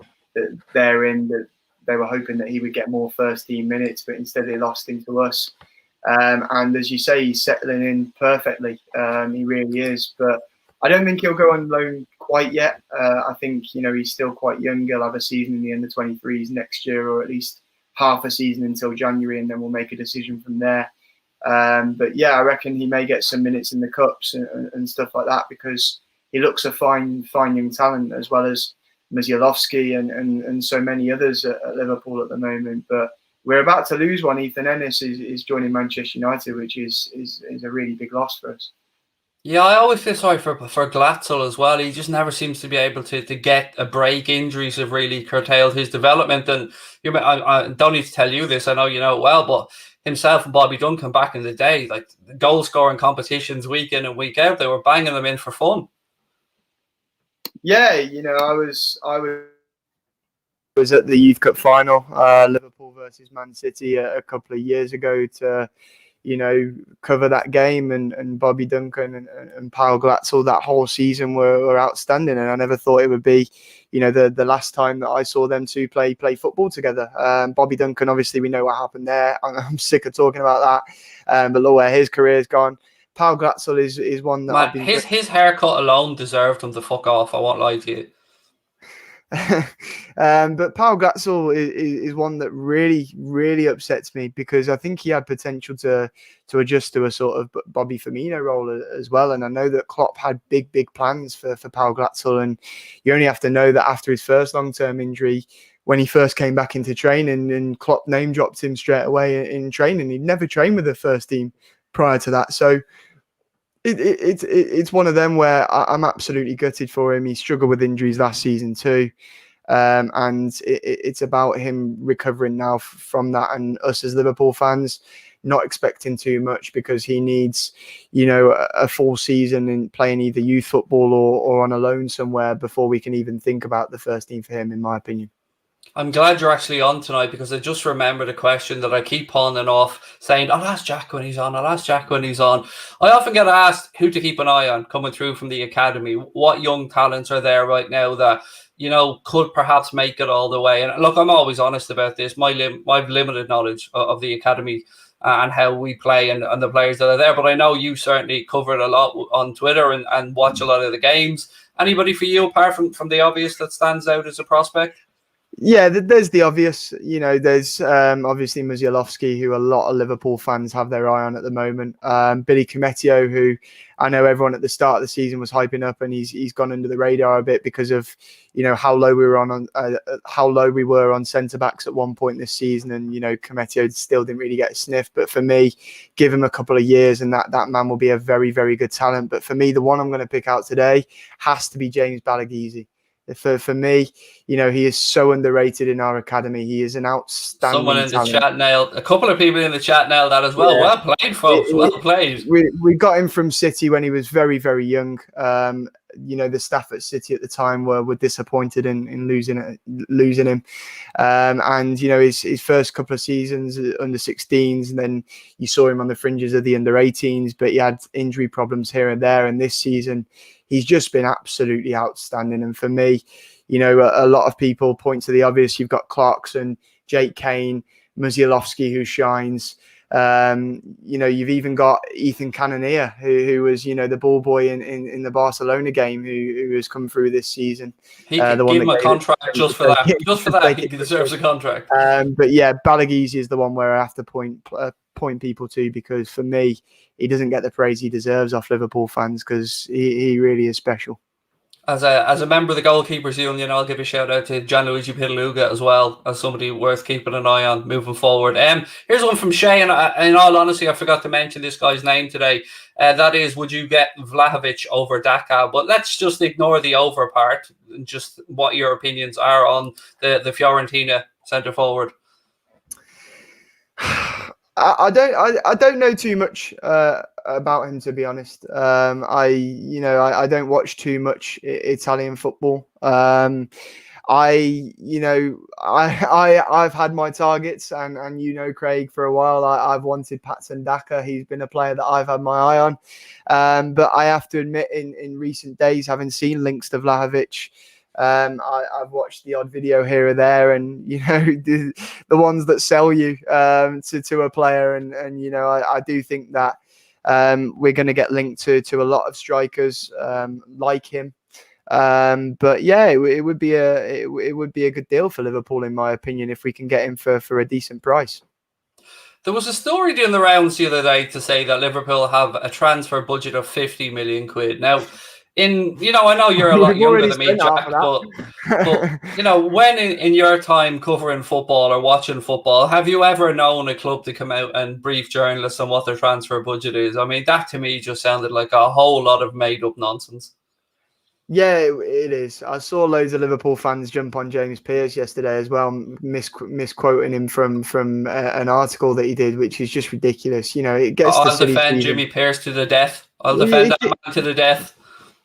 they're in, that they were hoping that he would get more first team minutes, but instead they lost him to us. And as you say, he's settling in perfectly. He really is. But I don't think he'll go on loan quite yet. I think, he's still quite young. He'll have a season in the under-23s next year, or at least half a season until January, and then we'll make a decision from there. But yeah, I reckon he may get some minutes in the cups and stuff like that, because he looks a fine young talent, as well as Musialowski and so many others at Liverpool at the moment. But we're about to lose one. Ethan Ennis is joining Manchester United, which is a really big loss for us. Yeah, I always feel sorry for Glatzel as well. He just never seems to be able to get a break. Injuries have really curtailed his development. And I don't need to tell you this, I know you know it well, but himself and Bobby Duncan back in the day, like goal scoring competitions week in and week out, they were banging them in for fun. Yeah, I was at the Youth Cup final, Liverpool versus Man City a couple of years ago to cover that game, and Bobby Duncan and Paul Glatzel that whole season were outstanding, and I never thought it would be, the last time that I saw them two play football together. Bobby Duncan, obviously, we know what happened there. I'm sick of talking about that, but look where his career's gone. Paul Glatzel is one that I've been... His haircut alone deserved him to fuck off. I won't lie to you. But Paul Glatzel is one that really, really upsets me, because I think he had potential to adjust to a sort of Bobby Firmino role as well. And I know that Klopp had big plans for Paul Glatzel, and you only have to know that after his first long-term injury, when he first came back into training, and Klopp name dropped him straight away in training, he'd never trained with the first team prior to that. So it's one of them where I'm absolutely gutted for him. He struggled with injuries last season too. And it's about him recovering now from that, and us as Liverpool fans not expecting too much, because he needs, a full season in playing either youth football or on a loan somewhere before we can even think about the first team for him, in my opinion. I'm glad you're actually on tonight, because I just remembered a question that I keep pawning off, saying, I'll ask Jack when he's on, I'll ask Jack when he's on. I often get asked who to keep an eye on coming through from the academy. What young talents are there right now that, could perhaps make it all the way? And look, I'm always honest about this. I've limited knowledge of the academy and how we play and the players that are there. But I know you certainly cover it a lot on Twitter and watch a lot of the games. Anybody for you, apart from the obvious, that stands out as a prospect? Yeah, there's the obvious. There's obviously Musialowski, who a lot of Liverpool fans have their eye on at the moment. Billy Cometio, who I know everyone at the start of the season was hyping up, and he's gone under the radar a bit because of how low we were on centre backs at one point this season, and Cometio still didn't really get a sniff. But for me, give him a couple of years, and that man will be a very, very good talent. But for me, the one I'm going to pick out today has to be James Balagizi. For me, he is so underrated in our academy. He is an outstanding Someone in talent. the chat nailed. A couple of people in the chat nailed that as well. Yeah. Well played, folks. Well played. We got him from City when he was very, very young. The staff at City at the time were disappointed in losing him. And his first couple of seasons under 16s, and then you saw him on the fringes of the under 18s, but he had injury problems here and there. And this season, he's just been absolutely outstanding. And for me, a lot of people point to the obvious. You've got Clarkson, Jake Kane, Musialowski, who shines. You've even got Ethan Cannonier, who was, the ball boy in the Barcelona game, who has come through this season. He can give him a contract just for that. Just for that, he deserves a contract. But yeah, Balagizi is the one where I have to point people to, because for me, he doesn't get the praise he deserves off Liverpool fans, because he really is special. As a member of the Goalkeepers Union, I'll give a shout out to Gianluigi Pitaluga as well, as somebody worth keeping an eye on moving forward. Here's one from Shay, and in all honesty, I forgot to mention this guy's name today. That is, would you get Vlahovic over Daka? But let's just ignore the over part and just what your opinions are on the Fiorentina centre forward. I don't know too much about him, to be honest. I don't watch too much Italian football. I've had my targets, and Craig, for a while I've wanted Patson Daka. He's been a player that I've had my eye on, but I have to admit, in recent days, having seen links to Vlahovic, I've watched the odd video here or there, and the ones that sell you to a player, and I do think that we're going to get linked to a lot of strikers like him. But yeah, it would be a good deal for Liverpool, in my opinion, if we can get him for a decent price. There was a story doing the rounds the other day to say that Liverpool have a transfer budget of 50 million quid. Now, I know you're a lot younger than me, Jack, but when in your time covering football or watching football, have you ever known a club to come out and brief journalists on what their transfer budget is? I mean, that to me just sounded like a whole lot of made-up nonsense. Yeah, it is. I saw loads of Liverpool fans jump on James Pearce yesterday as well, misquoting him from an article that he did, which is just ridiculous. It gets. I'll defend Jimmy Pearce to the death. I'll defend that man to the death.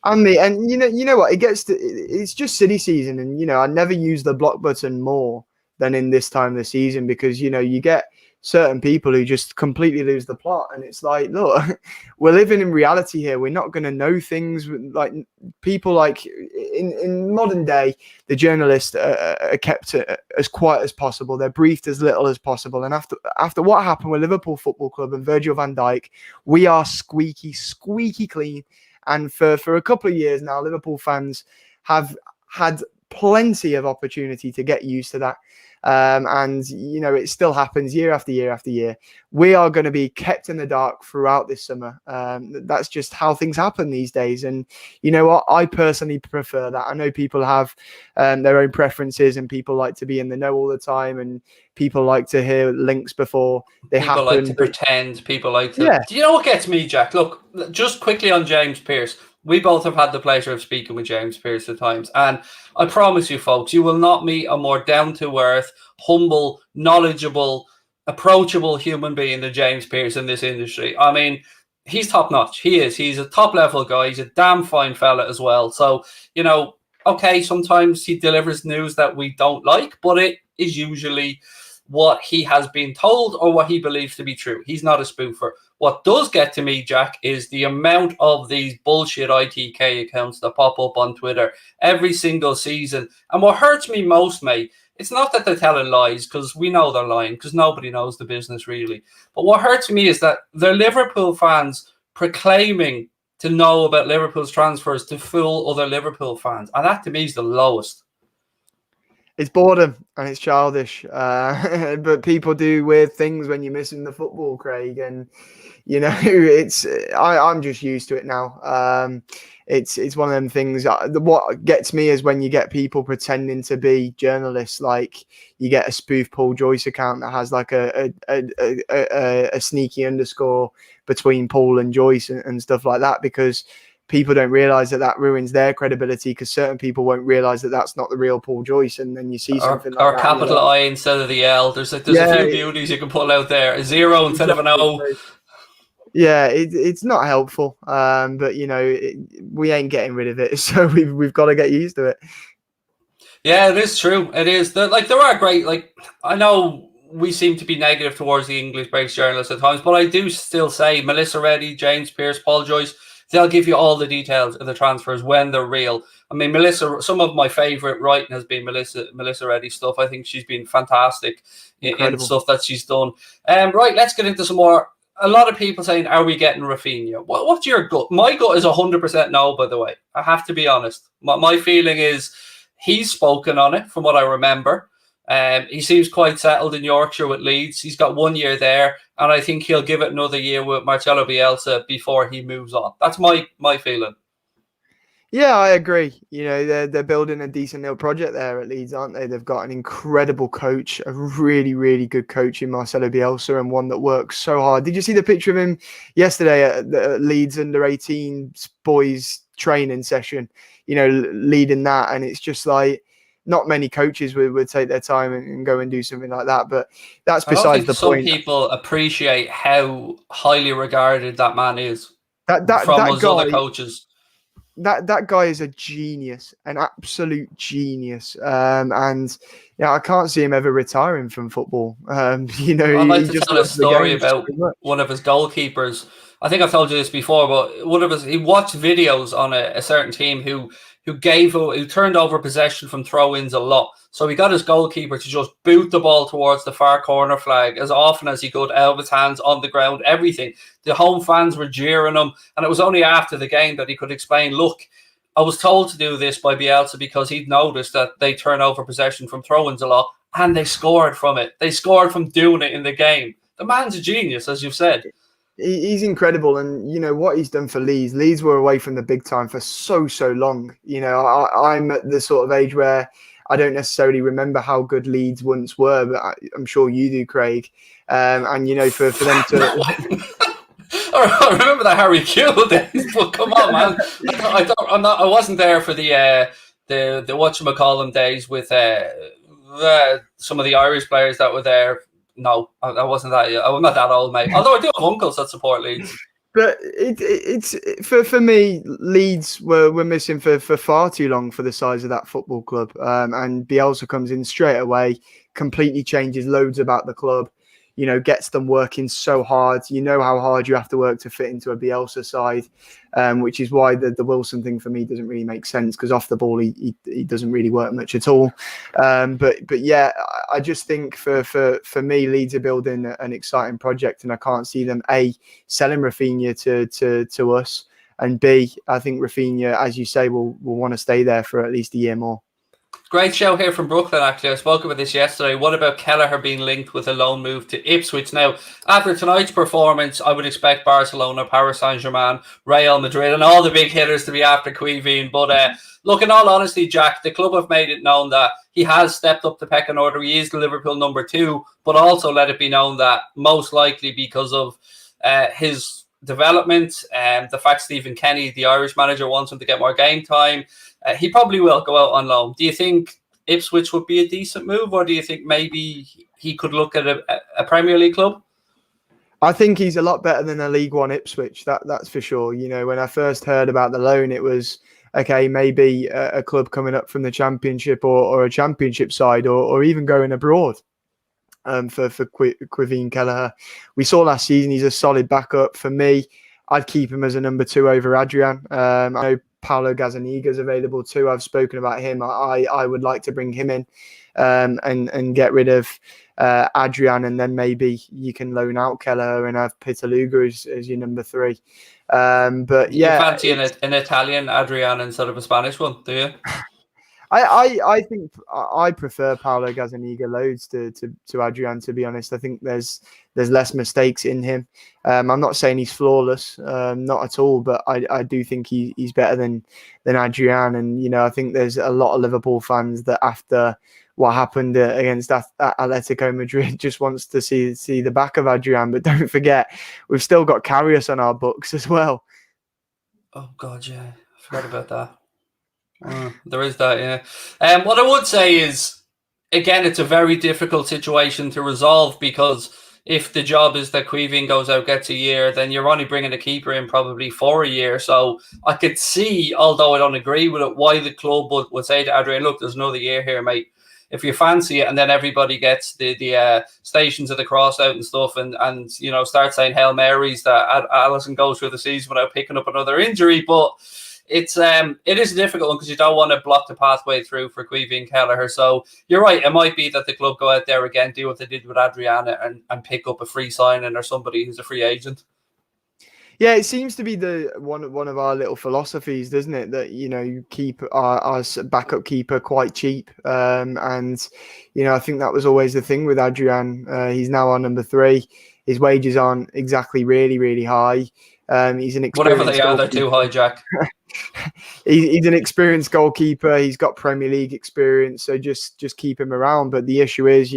And you know what? It's just silly season, and I never use the block button more than in this time of the season, because you get certain people who just completely lose the plot, and it's like, look, we're living in reality here. We're not going to know things like people like in modern day. The journalists are kept as quiet as possible. They're briefed as little as possible. And after what happened with Liverpool Football Club and Virgil van Dijk, we are squeaky clean. And for a couple of years now, Liverpool fans have had plenty of opportunity to get used to that. It still happens year after year after year. We are going to be kept in the dark throughout this summer. That's just how things happen these days. And you know what? I personally prefer that. I know people have their own preferences, and people like to be in the know all the time, and people like to hear links before they happen. People like to pretend. People like to... Yeah. Do you know what gets me, Jack? Look, just quickly on James Pearce. We both have had the pleasure of speaking with James Pearce at times. And I promise you, folks, you will not meet a more down-to-earth, humble, knowledgeable, approachable human being than James Pearce in this industry. I mean, he's top-notch. He is. He's a top-level guy. He's a damn fine fella as well. So, okay, sometimes he delivers news that we don't like, but it is usually what he has been told or what he believes to be true. He's not a spoofer. What does get to me, Jack, is the amount of these bullshit ITK accounts that pop up on Twitter every single season. And what hurts me most, mate, it's not that they're telling lies, because we know they're lying, because nobody knows the business really. But what hurts me is that they're Liverpool fans proclaiming to know about Liverpool's transfers to fool other Liverpool fans. And that to me is the lowest. It's boredom and it's childish, but people do weird things when you're missing the football, Craig. And I'm just used to it now. It's one of them things. What gets me is when you get people pretending to be journalists. Like you get a spoof Paul Joyce account that has like a sneaky underscore between Paul and Joyce and stuff like that, because people don't realize that ruins their credibility, because certain people won't realize that that's not the real Paul Joyce. And then you see something like that. Or capital I instead of the L. There's a few beauties you can pull out there. A zero instead of an O. Yeah, it's not helpful. But we ain't getting rid of it, so we've got to get used to it. Yeah, it is true. It is. There are great. I know we seem to be negative towards the English-based journalists at times, but I do still say Melissa Reddy, James Pearce, Paul Joyce, they'll give you all the details of the transfers when they're real. I mean, Melissa, some of my favourite writing has been Melissa Reddy stuff. I think she's been fantastic in stuff that she's done. Right, let's get into some more. A lot of people saying, are we getting RAPHINHA? What's your gut? My gut is 100% no, by the way. I have to be honest. My feeling is he's spoken on it from what I remember. He seems quite settled in Yorkshire with Leeds. He's got 1 year there, and I think he'll give it another year with Marcelo Bielsa before he moves on. That's my feeling. Yeah, I agree. They're building a decent little project there at Leeds, aren't they? They've got an incredible coach, a really, really good coach in Marcelo Bielsa, and one that works so hard. Did you see the picture of him yesterday at the Leeds under-18 boys training session? Leading that, and it's just like not many coaches would take their time and go and do something like that. But that's I don't besides think the some point. people appreciate how highly regarded that man is from That us other guy. coaches. That guy is a genius, an absolute genius, and I can't see him ever retiring from football. I'd like He to just tell a loves the story game so about much. one of his goalkeepers. I think I've told you this before, but he watched videos on a certain team who turned over possession from throw-ins a lot. So he got his goalkeeper to just boot the ball towards the far corner flag as often as he could, out of his hands, on the ground, everything. The home fans were jeering him, and it was only after the game that he could explain, look, I was told to do this by Bielsa because he'd noticed that they turn over possession from throw-ins a lot, and they scored from it. They scored from doing it in the game. The man's a genius, as you've said. He's incredible, and what he's done for Leeds. Leeds were away from the big time for so long. I'm at the sort of age where I don't necessarily remember how good Leeds once were, but I'm sure you do, Craig. And for them to. I remember the Harry Kewell days, but come on, man! I wasn't there for the whatchamacallit days with some of the Irish players that were there. No, I wasn't that. I'm not that old, mate. Although I do have uncles that support Leeds. But it's for me, Leeds were missing for far too long for the size of that football club. And Bielsa comes in straight away, completely changes loads about the club. Gets them working so hard. How hard you have to work to fit into a Bielsa side, which is why the Wilson thing for me doesn't really make sense, because off the ball he doesn't really work much at all. But yeah, I just think for me, Leeds are building an exciting project, and I can't see them A, selling RAPHINHA to us, and B, I think RAPHINHA, as you say, will want to stay there for at least a year more. Great show here from Brooklyn, actually. I spoke about this yesterday. What about Kelleher being linked with a loan move to Ipswich? Now, after tonight's performance, I would expect Barcelona, Paris Saint-Germain, Real Madrid, and all the big hitters to be after Quiveen. But look, in all honesty, Jack, the club have made it known that he has stepped up the pecking order. He is the Liverpool number 2, but also let it be known that most likely because of his development and the fact Stephen Kenny, the Irish manager, wants him to get more game time, he probably will go out on loan. Do you think Ipswich would be a decent move, or do you think maybe he could look at a Premier League club? I think he's a lot better than a League One Ipswich. That's for sure. When I first heard about the loan, it was okay, maybe a club coming up from the Championship or a Championship side, or even going abroad. For Quiveen Kelleher, we saw last season he's a solid backup. For me, I'd keep him as a number 2 over Adrian. I know Paulo Gazzaniga's available too. I've spoken about him. I would like to bring him in and get rid of Adrian, and then maybe you can loan out Kelleher and have Pitaluga as your number 3. But yeah, you fancy an Italian Adrian instead of a Spanish one, do you? I think I prefer Paulo Gazzaniga loads to Adrian, to be honest. I think there's less mistakes in him. I'm not saying he's flawless, not at all, but I do think he's better than Adrian. And I think there's a lot of Liverpool fans that after what happened against Atletico Madrid just wants to see the back of Adrian. But don't forget, we've still got Karius on our books as well. Oh God, yeah, I forgot about that. There is that, yeah. What I would say is, again, it's a very difficult situation to resolve, because if the job is that Quiveen goes out, gets a year, then you're only bringing a keeper in probably for a year. So I could see, although I don't agree with it, why the club would say to Adrian, look, there's another year here, mate. If you fancy it, and then everybody gets the Stations of the Cross out and stuff, and start saying Hail Marys that Alisson goes through the season without picking up another injury, but it is a difficult one because you don't want to block the pathway through for Quiveen Kelleher. So you're right. It might be that the club go out there again, do what they did with Adriana, and pick up a free signing or somebody who's a free agent. Yeah, it seems to be the one of our little philosophies, doesn't it? That you keep our backup keeper quite cheap, and I think that was always the thing with Adrian. He's now our number 3. His wages aren't exactly really high. He's an experienced whatever they are, they're too high, Jack. he's an experienced goalkeeper. He's got Premier League experience, so just keep him around. But the issue is,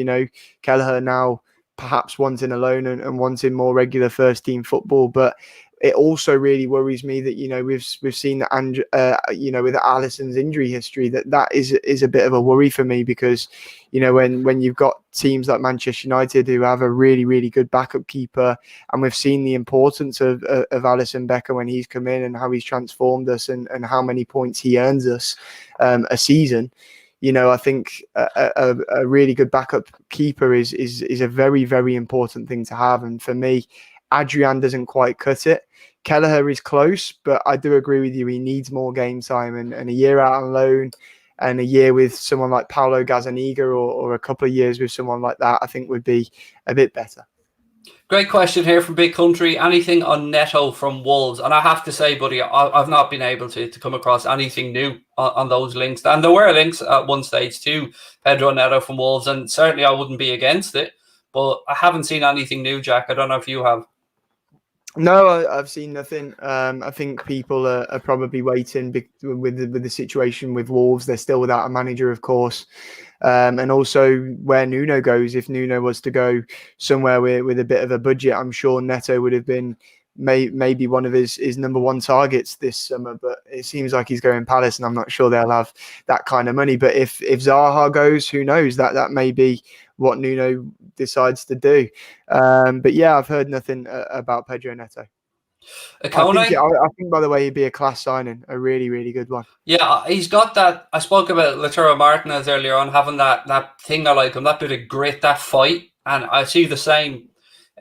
Kelleher now perhaps wanting a loan and wanting more regular first team football. But it also really worries me that we've seen that, and with Alisson's injury history, that is a bit of a worry for me, because when you've got teams like Manchester United who have a really, really good backup keeper, and we've seen the importance of Alisson Becker when he's come in and how he's transformed us and how many points he earns us a season. I think a really good backup keeper is a very, very important thing to have. And for me, Adrian doesn't quite cut it. Kelleher is close, but I do agree with you. He needs more game time, and a year out on loan and a year with someone like Paulo Gazzaniga or a couple of years with someone like that, I think would be a bit better. Great question here from Big Country. Anything on Neto from Wolves? And I have to say, buddy, I've not been able to come across anything new on those links. And there were links at one stage to Pedro Neto from Wolves, and certainly I wouldn't be against it. But I haven't seen anything new, Jack. I don't know if you have. No, I've seen nothing. I think people are probably waiting with the situation with Wolves. They're still without a manager, of course. And also where Nuno goes. If Nuno was to go somewhere with a bit of a budget, I'm sure Neto would have been maybe one of his number one targets this summer. But it seems like he's going Palace, and I'm not sure they'll have that kind of money. But if Zaha goes, who knows? That may be what Nuno decides to do. But yeah, I've heard nothing about Pedro Neto. Ikone? I think, by the way, he'd be a class signing, a really, really good one. Yeah, he's got that. I spoke about Lautaro Martinez earlier on, having that thing I like him, that bit of grit, that fight. And I see the same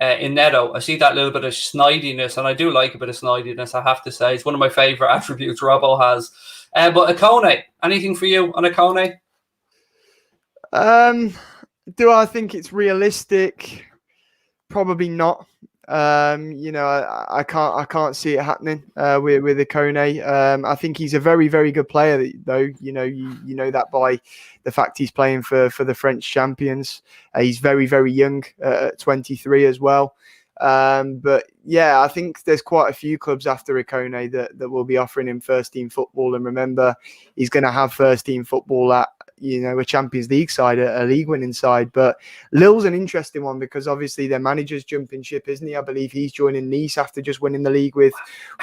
in Neto. I see that little bit of snidiness, and I do like a bit of snidiness, I have to say. It's one of my favourite attributes Robbo has. But Ikone, anything for you on Ikone? Do I think it's realistic? Probably not. I can't see it happening with Ikone. I think he's a very, very good player, though. You know that by the fact he's playing for the French champions. He's very, very young, at 23 as well. But yeah, I think there's quite a few clubs after Ikone that will be offering him first team football. And remember, he's going to have first team football at a Champions League side, a league winning side. But Lille's an interesting one, because obviously their manager's jumping ship, isn't he? I believe he's joining Nice after just winning the league with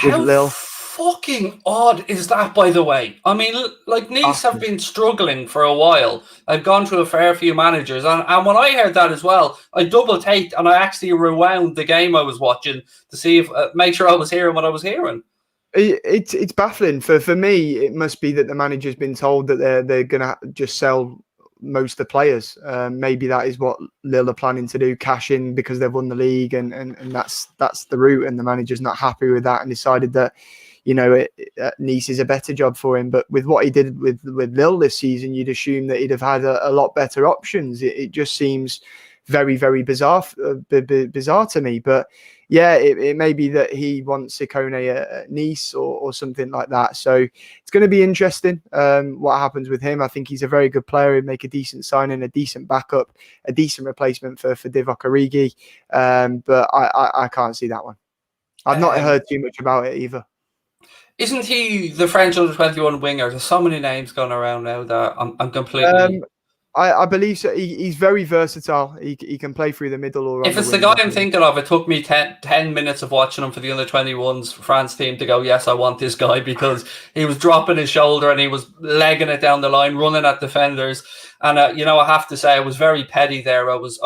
Lille. Fucking odd is that, by the way? I mean, like, Nice have been struggling for a while. I've gone through a fair few managers, and when I heard that as well, I double taked and I actually rewound the game I was watching to see if make sure I was hearing what I was hearing. It's baffling for me. It must be that the manager's been told that they're gonna just sell most of the players. Maybe that is what Lille are planning to do, cash in because they've won the league, and that's the route. And the manager's not happy with that and decided that Nice is a better job for him. But with what he did with Lille this season, you'd assume that he'd have had a lot better options. It just seems very, very bizarre to me. But yeah, it may be that he wants Ikone at Nice or something like that. So it's going to be interesting what happens with him. I think he's a very good player. He'd make a decent signing, a decent backup, a decent replacement for Divock Origi. But I can't see that one. I've not heard too much about it either. Isn't he the French under-21 winger? There's so many names going around now that I'm completely... I believe so. He's very versatile. He can play through the middle or... If it's the guy I'm thinking of, it took me 10 minutes of watching him for the under-21s France team to go, yes, I want this guy, because he was dropping his shoulder and he was legging it down the line, running at defenders. And, I have to say, I was very petty there. I was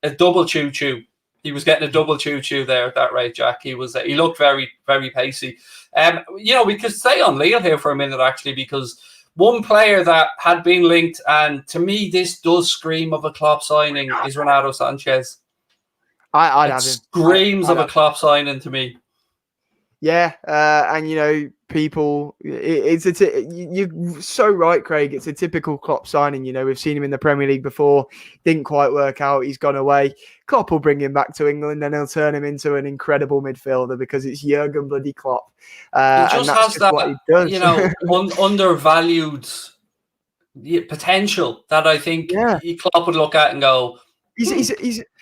a double choo-choo. He was getting a double choo-choo there at that rate, Jack. He looked very, very pacey. We could stay on Lille here for a minute, actually, because one player that had been linked, and to me, this does scream of a Klopp signing, is Renato Sanches. I'd have him. Screams of a Klopp signing to me. Yeah, and people, you're so right, Craig. It's a typical Klopp signing. We've seen him in the Premier League before. Didn't quite work out. He's gone away. Klopp will bring him back to England, and he'll turn him into an incredible midfielder because it's Jurgen bloody Klopp. He just has that, what he does. Undervalued potential that I think Klopp would look at and go.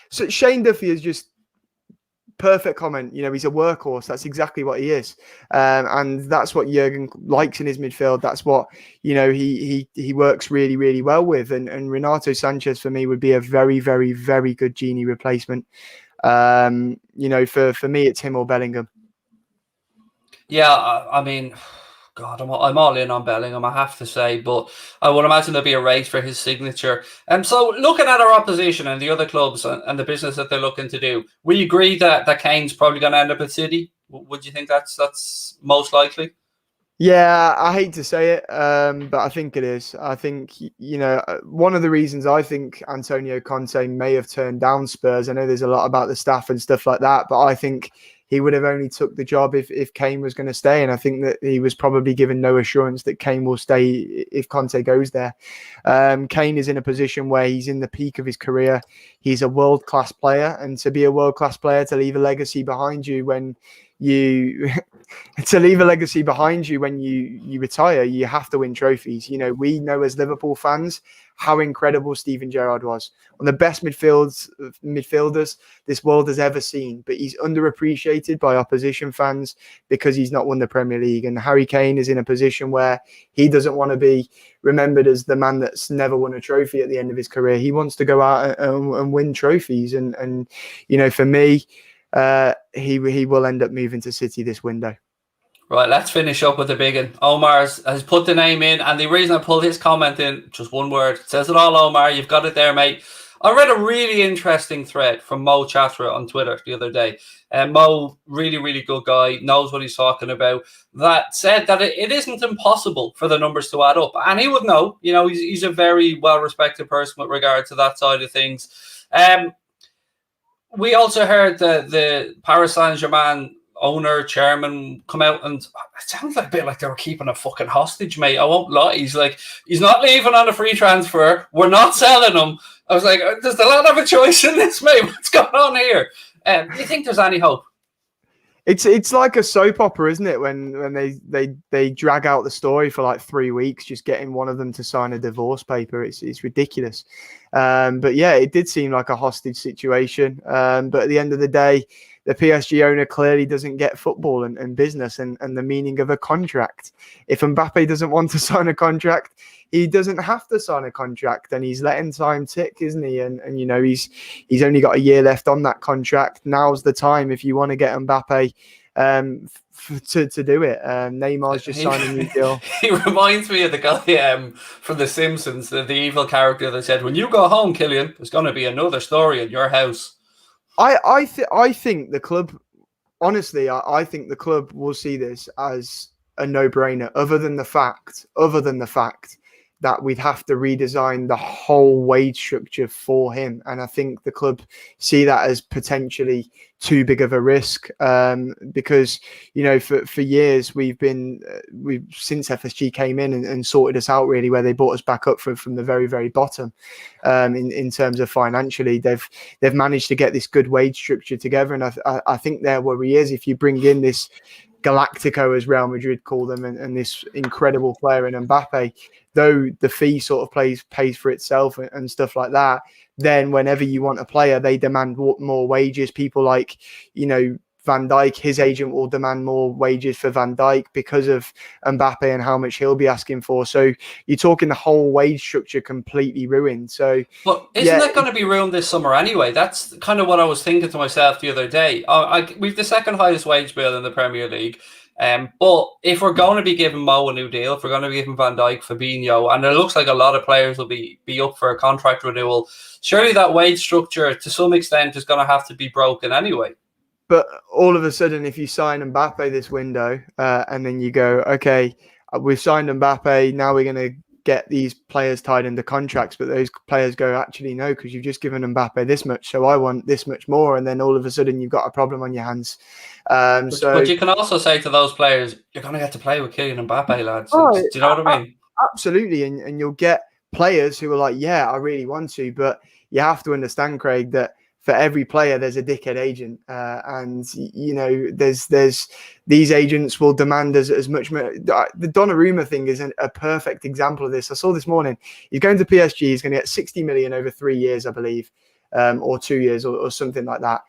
So Shane Duffy has just perfect comment. You know, he's a workhorse. That's exactly what he is, and that's what Jurgen likes in his midfield. That's what, you know, he works really, really well with. And Renato Sanches for me would be a very, very, very good Genie replacement. You know, for me, it's him or Bellingham. Yeah, I mean, God, I'm all in on Bellingham, I have to say, but I would imagine there'll be a race for his signature. And so, looking at our opposition and the other clubs and the business that they're looking to do, we agree that Kane's probably going to end up at City. Would you think that's most likely? Yeah, I hate to say it, but I think it is. I think, you know, one of the reasons I think Antonio Conte may have turned down Spurs, I know there's a lot about the staff and stuff like that, but I think he would have only took the job if Kane was going to stay. And I think that he was probably given no assurance that Kane will stay if Conte goes there. Kane is in a position where he's in the peak of his career. He's a world-class player. And to be a world-class player, to leave a legacy behind you when you retire, you have to win trophies. You know, we know as Liverpool fans how incredible Steven Gerrard was. One of the best midfielders this world has ever seen, but he's underappreciated by opposition fans because he's not won the Premier League. And Harry Kane is in a position where he doesn't want to be remembered as the man that's never won a trophy at the end of his career. He wants to go out and win trophies. And you know, for me, he will end up moving to City this window. Right, let's finish up with the big one. Omar has put the name in, and the reason I pulled his comment in, just one word, it says it all, Omar. You've got it there, mate. I read a really interesting thread from Mo Chatra on Twitter the other day. Mo, really, really good guy, knows what he's talking about, that said that it isn't impossible for the numbers to add up. And he would know, you know, he's a very well-respected person with regard to that side of things. We also heard the Paris Saint-Germain owner, chairman come out, and it sounds like a bit like they were keeping a fucking hostage, mate. I won't lie. He's like, he's not leaving on a free transfer. We're not selling him. I was like, does the lad have a choice in this, mate? What's going on here? Do you think there's any hope? It's like a soap opera, isn't it? When they drag out the story for like 3 weeks, just getting one of them to sign a divorce paper. It's ridiculous. But yeah, it did seem like a hostage situation. But at the end of the day, the PSG owner clearly doesn't get football and business and the meaning of a contract. If Mbappé doesn't want to sign a contract, he doesn't have to sign a contract, and he's letting time tick, isn't he? And you know, he's only got a year left on that contract. Now's the time if you want to get Mbappé to do it. Neymar's just signed a new deal. He reminds me of the guy from The Simpsons, the evil character that said, "When you go home, Kylian, there's going to be another story in your house." I think the club, honestly, I think the club will see this as a no-brainer. Other than the fact that we'd have to redesign the whole wage structure for him, and I think the club see that as potentially too big of a risk, because you know, for years we've since FSG came in and sorted us out, really, where they brought us back up from the very, very bottom, in terms of financially, they've managed to get this good wage structure together, and I think their worry is if you bring in this Galactico, as Real Madrid call them, and this incredible player in Mbappe, though the fee sort of pays for itself and stuff like that, then whenever you want a player, they demand more wages. People like, you know, Van Dijk, his agent will demand more wages for Van Dijk because of Mbappe and how much he'll be asking for. So you're talking the whole wage structure completely ruined. So, but isn't that going to be ruined this summer anyway? That's kind of what I was thinking to myself the other day. We've the second highest wage bill in the Premier League. But if we're going to be giving Mo a new deal, if we're going to be giving Van Dijk, Fabinho, and it looks like a lot of players will be up for a contract renewal, surely that wage structure to some extent is going to have to be broken anyway. But all of a sudden, if you sign Mbappe this window, and then you go, okay, we've signed Mbappe, now we're going to get these players tied into contracts, but those players go, actually, no, because you've just given Mbappe this much, so I want this much more, and then all of a sudden you've got a problem on your hands. But you can also say to those players, you're going to get to play with Kylian Mbappe, lads. Do you know what I mean? Absolutely, and you'll get players who are like, yeah, I really want to, but you have to understand, Craig, that for every player, there's a dickhead agent, and you know, there's these agents will demand as much. The Donnarumma thing is a perfect example of this. I saw this morning. He's going to PSG. He's going to get 60 million over 3 years, I believe, or 2 years, or something like that.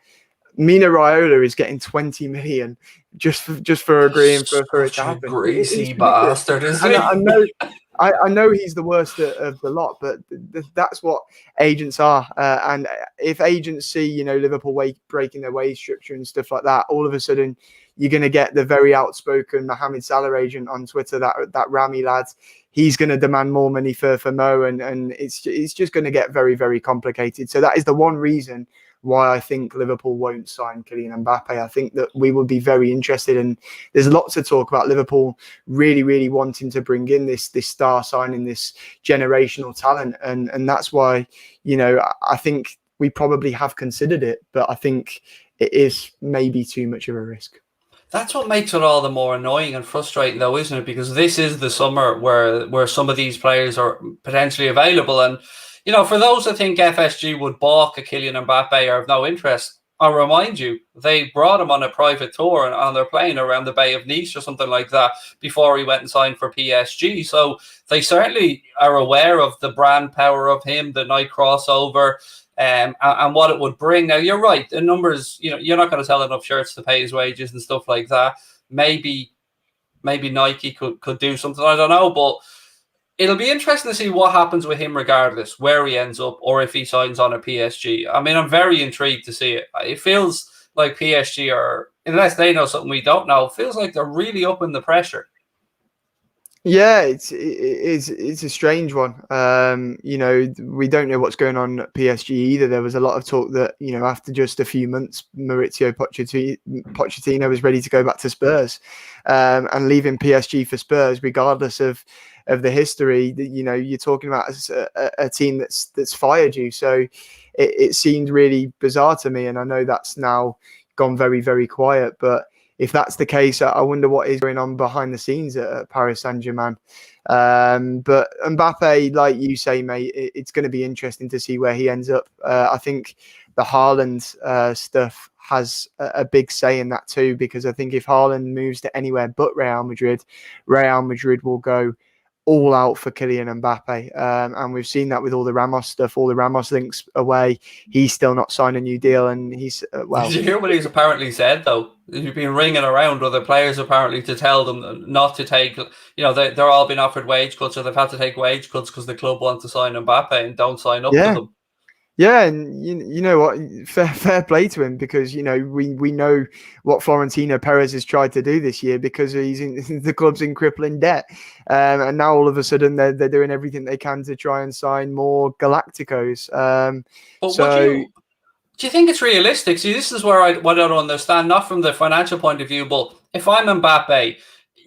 Mina Raiola is getting 20 million just for agreeing for it to Such a happen. greasy It's ridiculous. bastard, isn't And he? I know he's the worst of the lot, but that's what agents are. And if agents see, you know, Liverpool breaking their wage structure and stuff like that, all of a sudden you're going to get the very outspoken Mohamed Salah agent on Twitter, that Rami lad. He's going to demand more money for Mo, and it's just going to get very, very complicated. So that is the one reason why I think Liverpool won't sign Kylian Mbappé. I think that we would be very interested, and there's lots to talk about Liverpool really, really wanting to bring in this star signing, this generational talent, and that's why, you know, I think we probably have considered it, but I think it is maybe too much of a risk. That's what makes it all the more annoying and frustrating, though, isn't it? Because this is the summer where some of these players are potentially available. And, you know, for those that think FSG would balk a Kylian Mbappé or have no interest, I'll remind you, they brought him on a private tour and they're playing around the Bay of Nice or something like that before he went and signed for PSG. So they certainly are aware of the brand power of him, the night crossover, and what it would bring. Now, you're right. The numbers, you know, you're not going to sell enough shirts to pay his wages and stuff like that. Maybe Nike could do something. I don't know, but it'll be interesting to see what happens with him regardless, where he ends up or if he signs on a PSG. I mean, I'm very intrigued to see it. It feels like PSG are, unless they know something we don't know, it feels like they're really upping the pressure. Yeah, it's a strange one. You know, we don't know what's going on at PSG either. There was a lot of talk that, you know, after just a few months, Maurizio Pochettino was ready to go back to Spurs, and leaving PSG for Spurs, regardless of the history. That, you know, you're talking about a team that's fired you. So it seemed really bizarre to me, and I know that's now gone very, very quiet, but if that's the case, I wonder what is going on behind the scenes at Paris Saint-Germain. But Mbappé, like you say, mate, it's going to be interesting to see where he ends up. I think the Haaland stuff has a big say in that too, because I think if Haaland moves to anywhere but Real Madrid will go all out for Kylian Mbappé. And we've seen that with all the Ramos stuff, all the Ramos links away. He's still not signed a new deal. And he's, well. Did you hear what he's apparently said, though? He's been ringing around other players apparently to tell them not to take, you know, they're all been offered wage cuts, or they've had to take wage cuts because the club want to sign Mbappe and don't sign up to them. Yeah, and you know what? Fair play to him, because, you know, we know what Florentino Perez has tried to do this year, because he's in the club's in crippling debt, and now all of a sudden they're doing everything they can to try and sign more Galacticos. But do you think it's realistic? See, this is where I don't understand, not from the financial point of view, but if I'm Mbappe,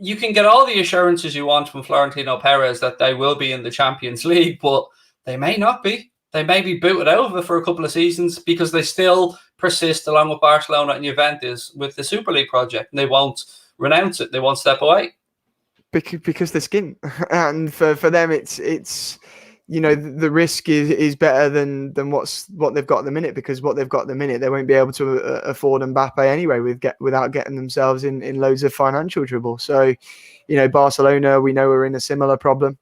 you can get all the assurances you want from Florentino Perez that they will be in the Champions League, but they may not be. They may be booted out of it for a couple of seasons because they still persist, along with Barcelona and Juventus, with the Super League project, and they won't renounce it. They won't step away. Because they're skint. And for them, it's you know, the risk is better than what they've got at the minute, because what they've got at the minute, they won't be able to afford Mbappe anyway without getting themselves in loads of financial trouble. So, you know, Barcelona, we know, are in a similar problem,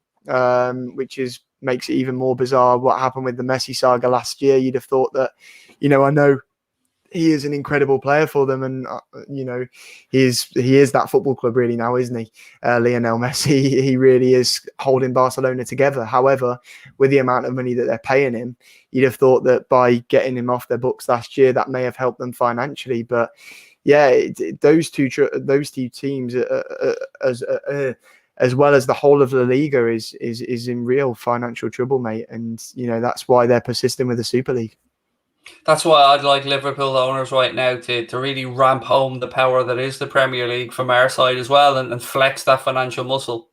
which makes it even more bizarre what happened with the Messi saga last year. You'd have thought that, you know, I know he is an incredible player for them, and you know, he is that football club really now, isn't he? Lionel Messi, he really is holding Barcelona together. However, with the amount of money that they're paying him, you'd have thought that by getting him off their books last year, that may have helped them financially. But yeah, those two teams, as well as the whole of La Liga, is in real financial trouble, mate. And, you know, that's why they're persisting with the Super League. That's why I'd like Liverpool owners right now to really ramp home the power that is the Premier League from our side as well, and flex that financial muscle.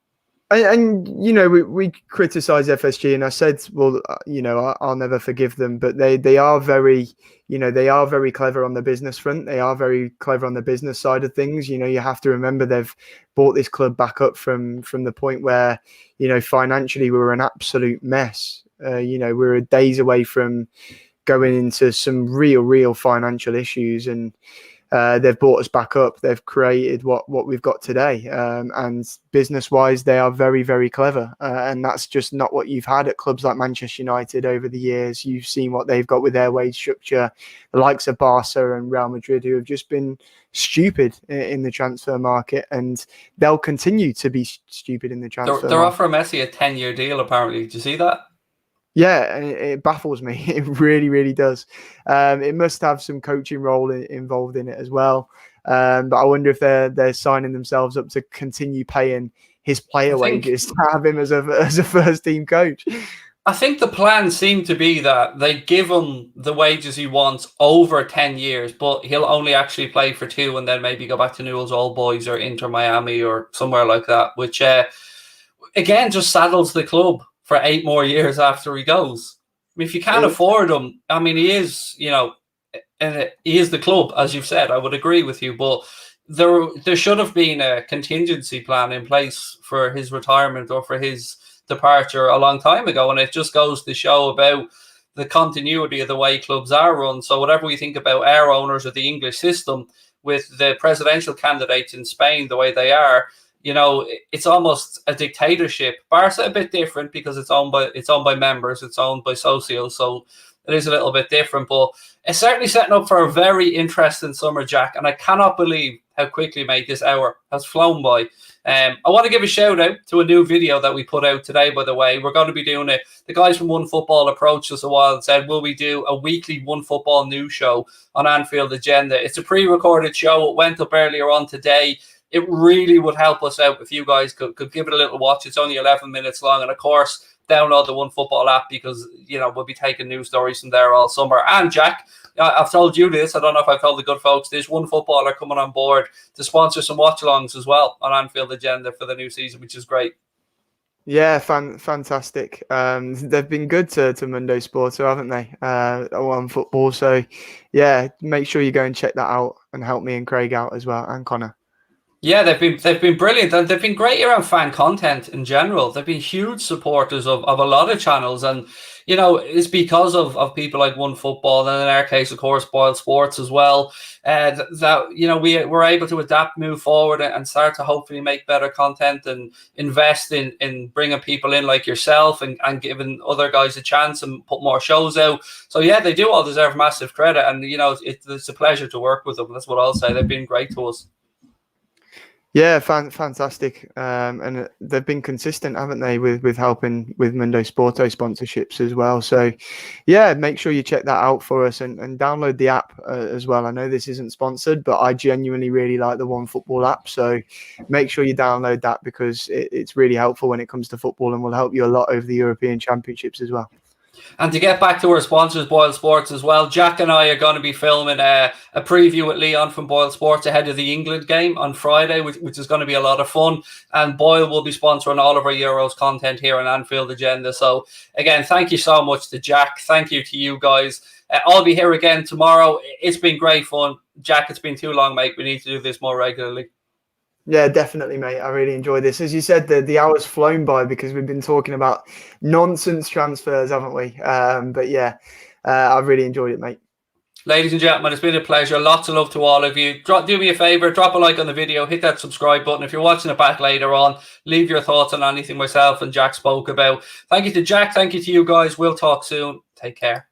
And you know, we criticize FSG, and I said, well, you know, I'll never forgive them, but they are very, you know, they are very clever on the business front. They are very clever on the business side of things. You know, you have to remember they've brought this club back up from the point where, you know, financially we were an absolute mess. You know, we were days away from going into some real financial issues, and they've brought us back up. They've created what we've got today. And business-wise, they are very, very clever. And that's just not what you've had at clubs like Manchester United over the years. You've seen what they've got with their wage structure, the likes of Barca and Real Madrid, who have just been stupid in the transfer market, and they'll continue to be stupid in the transfer market. They're offering Messi a 10-year deal, apparently. Did you see that? Yeah, it baffles me. It really, really does. It must have some coaching role involved in it as well. But I wonder if they're signing themselves up to continue paying his player wages to have him as a first team coach. I think the plan seemed to be that they give him the wages he wants over 10 years, but he'll only actually play for 2 and then maybe go back to Newell's Old Boys or Inter Miami or somewhere like that, which again just saddles the club for 8 more years after he goes. I mean, if you can't afford him, I mean, he is, and he is the club, as you've said. I would agree with you, but there should have been a contingency plan in place for his retirement or for his departure a long time ago, and it just goes to show about the continuity of the way clubs are run. So whatever we think about our owners of the English system, with the presidential candidates in Spain the way they are, it's almost a dictatorship. Barca a bit different because it's owned by members, it's owned by socios, so it is a little bit different. But it's certainly setting up for a very interesting summer, Jack. And I cannot believe how quickly, mate, this hour has flown by. I want to give a shout out to a new video that we put out today, by the way. We're going to be doing it. The guys from One Football approached us a while and said, will we do a weekly One Football news show on Anfield Agenda? It's a pre-recorded show. It went up earlier on today. It really would help us out if you guys could give it a little watch. It's only 11 minutes long. And of course, download the One Football app because, we'll be taking news stories from there all summer. And Jack, I've told you this. I don't know if I've told the good folks this. One Footballer coming on board to sponsor some watch-alongs as well on Anfield Agenda for the new season, which is great. Yeah, fantastic. They've been good to Mundo Sporto, haven't they? On football. So, yeah, make sure you go and check that out and help me and Craig out as well, and Connor. Yeah, they've been brilliant, and they've been great around fan content in general. They've been huge supporters of a lot of channels, and it's because of people like One Football, and in our case, of course, Boyle Sports as well. That we were able to adapt, move forward, and start to hopefully make better content and invest in bringing people in like yourself and giving other guys a chance and put more shows out. So yeah, they do all deserve massive credit, and it's a pleasure to work with them. That's what I'll say. They've been great to us. Yeah, fantastic. And they've been consistent, haven't they, with helping with Mundo Sporto sponsorships as well. So, yeah, make sure you check that out for us and download the app as well. I know this isn't sponsored, but I genuinely really like the One Football app. So make sure you download that because it's really helpful when it comes to football and will help you a lot over the European Championships as well. And to get back to our sponsors, Boyle Sports as well, Jack and I are going to be filming a preview with Leon from Boyle Sports ahead of the England game on Friday, which is going to be a lot of fun. And Boyle will be sponsoring all of our Euros content here on Anfield Agenda. So, again, thank you so much to Jack. Thank you to you guys. I'll be here again tomorrow. It's been great fun. Jack, it's been too long, mate. We need to do this more regularly. Yeah, definitely, mate. I really enjoyed this. As you said, the hour's flown by because we've been talking about nonsense transfers, haven't we? But yeah, I've really enjoyed it, mate. Ladies and gentlemen, it's been a pleasure. Lots of love to all of you. Do me a favor, drop a like on the video, hit that subscribe button. If you're watching it back later on, leave your thoughts on anything myself and Jack spoke about. Thank you to Jack. Thank you to you guys. We'll talk soon. Take care.